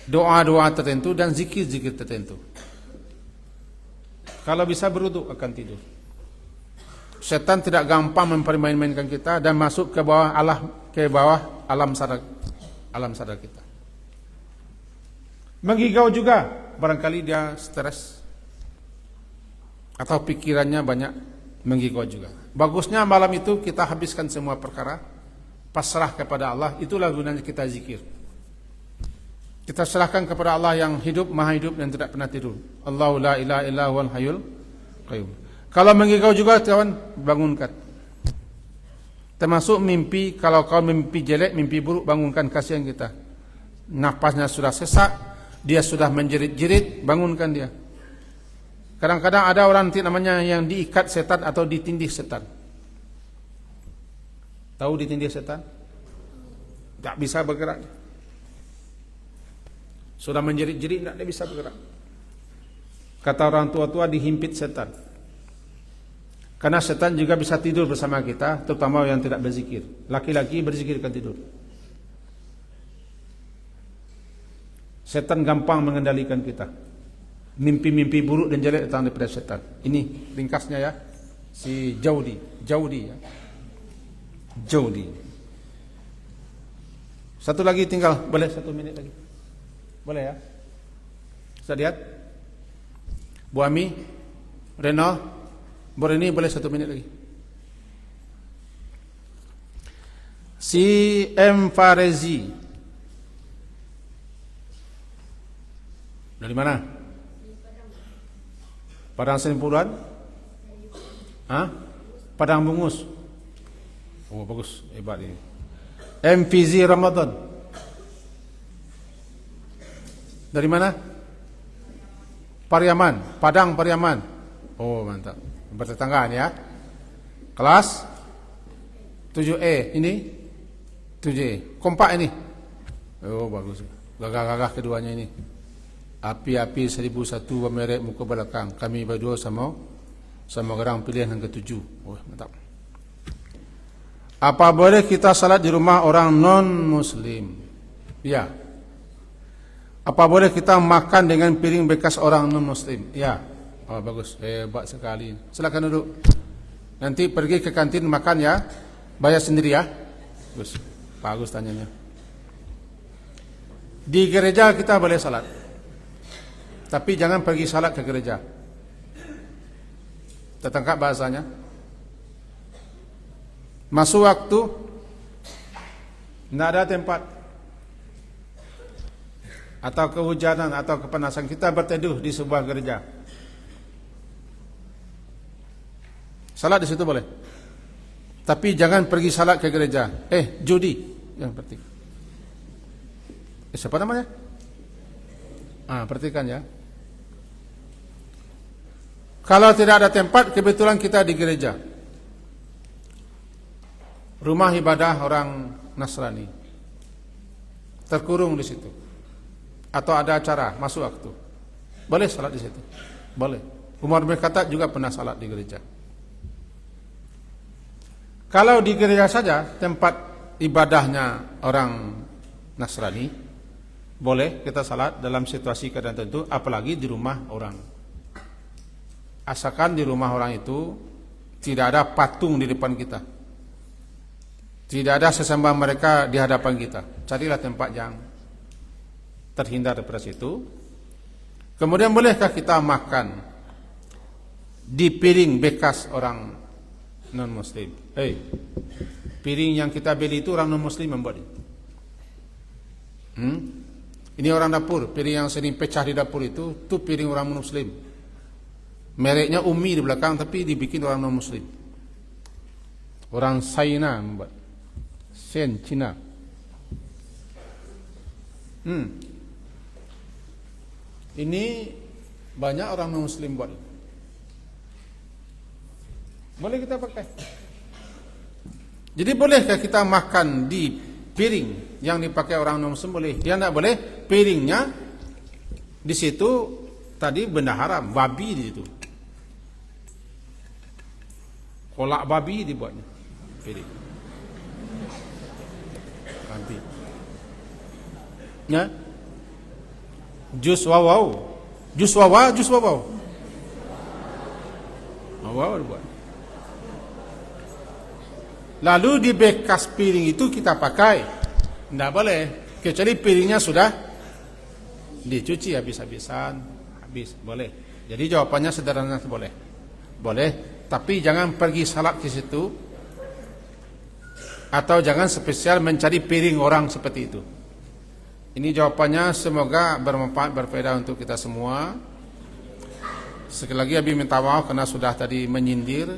doa-doa tertentu dan zikir-zikir tertentu. Kalau bisa berwudu akan tidur. Setan tidak gampang mempermain-mainkan kita dan masuk ke bawah alam sadar kita. Menggigau juga, barangkali dia stres atau pikirannya banyak, menggigau juga. Bagusnya malam itu kita habiskan semua perkara, pasrah kepada Allah. Itulah gunanya kita zikir. Kita serahkan kepada Allah yang hidup, maha hidup dan tidak pernah tidur. Allahu la ilaha illa huwal hayyul qayyum. Kalau menggigau juga kawan, bangunkan. Termasuk mimpi, kalau kau mimpi jelek, mimpi buruk, bangunkan, kasihan kita. Napasnya sudah sesak, dia sudah menjerit-jerit, bangunkan dia. Kadang-kadang ada orang namanya yang diikat setan atau ditindih setan. Tahu ditindih setan? Tak bisa bergerak. Sudah menjerit-jerit, tidak bisa bergerak. Kata orang tua-tua, dihimpit setan. Karena setan juga bisa tidur bersama kita, terutama yang tidak berzikir. Laki-laki berzikir kan tidur. Setan gampang mengendalikan kita. Mimpi-mimpi buruk dan jelek datang daripada setan. Ini ringkasnya ya, si Jaudi ya. Jaudi. Satu lagi tinggal, boleh 1 menit lagi. Boleh ya? Bisa lihat? Bu Ami, Reno, ini boleh 1 menit lagi. Si M. Farezi dari mana? Padang Senpuluhan? Hah? Padang Bungus. Oh bagus, hebat ini. M. Fizi Ramadan. Dari mana? Pariaman, Padang Pariaman. Oh mantap. Bertetanggaan ya. Kelas 7E ini 7E. Kompak ini. Oh bagus. Gagah-gagah keduanya ini. Api-api 1001 merek muka belakang. Kami berdua sama gerang pilihan yang ke-7. Oh mantap. Apa boleh kita salat di rumah orang non muslim? Ya. Apa boleh kita makan dengan piring bekas orang non muslim? Ya. Oh bagus, hebat sekali. Silakan duduk. Nanti pergi ke kantin makan ya. Bayar sendiri ya. Bagus, bagus tanyanya. Di gereja kita boleh salat, tapi jangan pergi salat ke gereja. Tertangkap bahasanya. Masuk waktu, tidak ada tempat, atau kehujanan atau kepanasan, kita berteduh di sebuah gereja. Salat di situ boleh, tapi jangan pergi salat ke gereja. Judi yang penting. Siapa namanya? Perhatikan ya. Kalau tidak ada tempat, kebetulan kita di gereja, rumah ibadah orang Nasrani, terkurung di situ, atau ada acara masuk waktu, boleh salat di situ, boleh. Umar bin Khattab juga pernah salat di gereja. Kalau di gereja saja tempat ibadahnya orang Nasrani, boleh kita salat dalam situasi keadaan tertentu, apalagi di rumah orang. Asalkan di rumah orang itu tidak ada patung di depan kita, tidak ada sesembahan mereka di hadapan kita. Carilah tempat yang terhindar daripada situ. Kemudian bolehkah kita makan di piring bekas orang non-muslim? Piring yang kita beli itu orang non-muslim membuat itu. Ini orang dapur, piring yang sering pecah di dapur itu piring orang non-muslim. Mereknya Umi di belakang, tapi dibikin orang non-muslim. Orang China membuat. Sen Cina. Ini banyak orang non-muslim buat. Boleh kita pakai. Jadi bolehkah kita makan di piring yang dipakai orang non-muslim? Boleh. Dia tidak boleh piringnya di situ tadi benda haram, babi di situ. Kolak babi dibuatnya piring. Babi. Ya. Jus wawau. Wawau dibuat. Lalu di bekas piring itu kita pakai. Tidak boleh, kecuali piringnya sudah dicuci habis-habisan. Boleh. Jadi jawabannya sederhana, boleh. Boleh, tapi jangan pergi salat ke situ, atau jangan spesial mencari piring orang seperti itu. Ini jawabannya, semoga bermanfaat, berfaedah untuk kita semua. Sekali lagi Abi minta maaf karena sudah tadi menyindir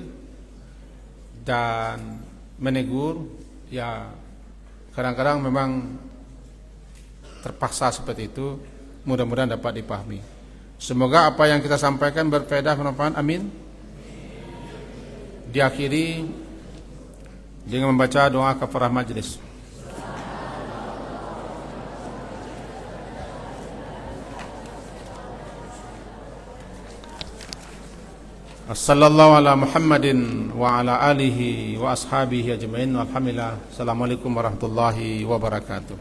dan menegur. Ya, kadang-kadang memang terpaksa seperti itu. Mudah-mudahan dapat dipahami. Semoga apa yang kita sampaikan berfaedah, bermanfaat. Amin. Diakhiri dengan membaca doa kafarah majlis. Sallallahu ala Muhammadin wa ala alihi wa ashabihi ajma'in. Alhamdulillah. Assalamualaikum warahmatullahi wabarakatuh.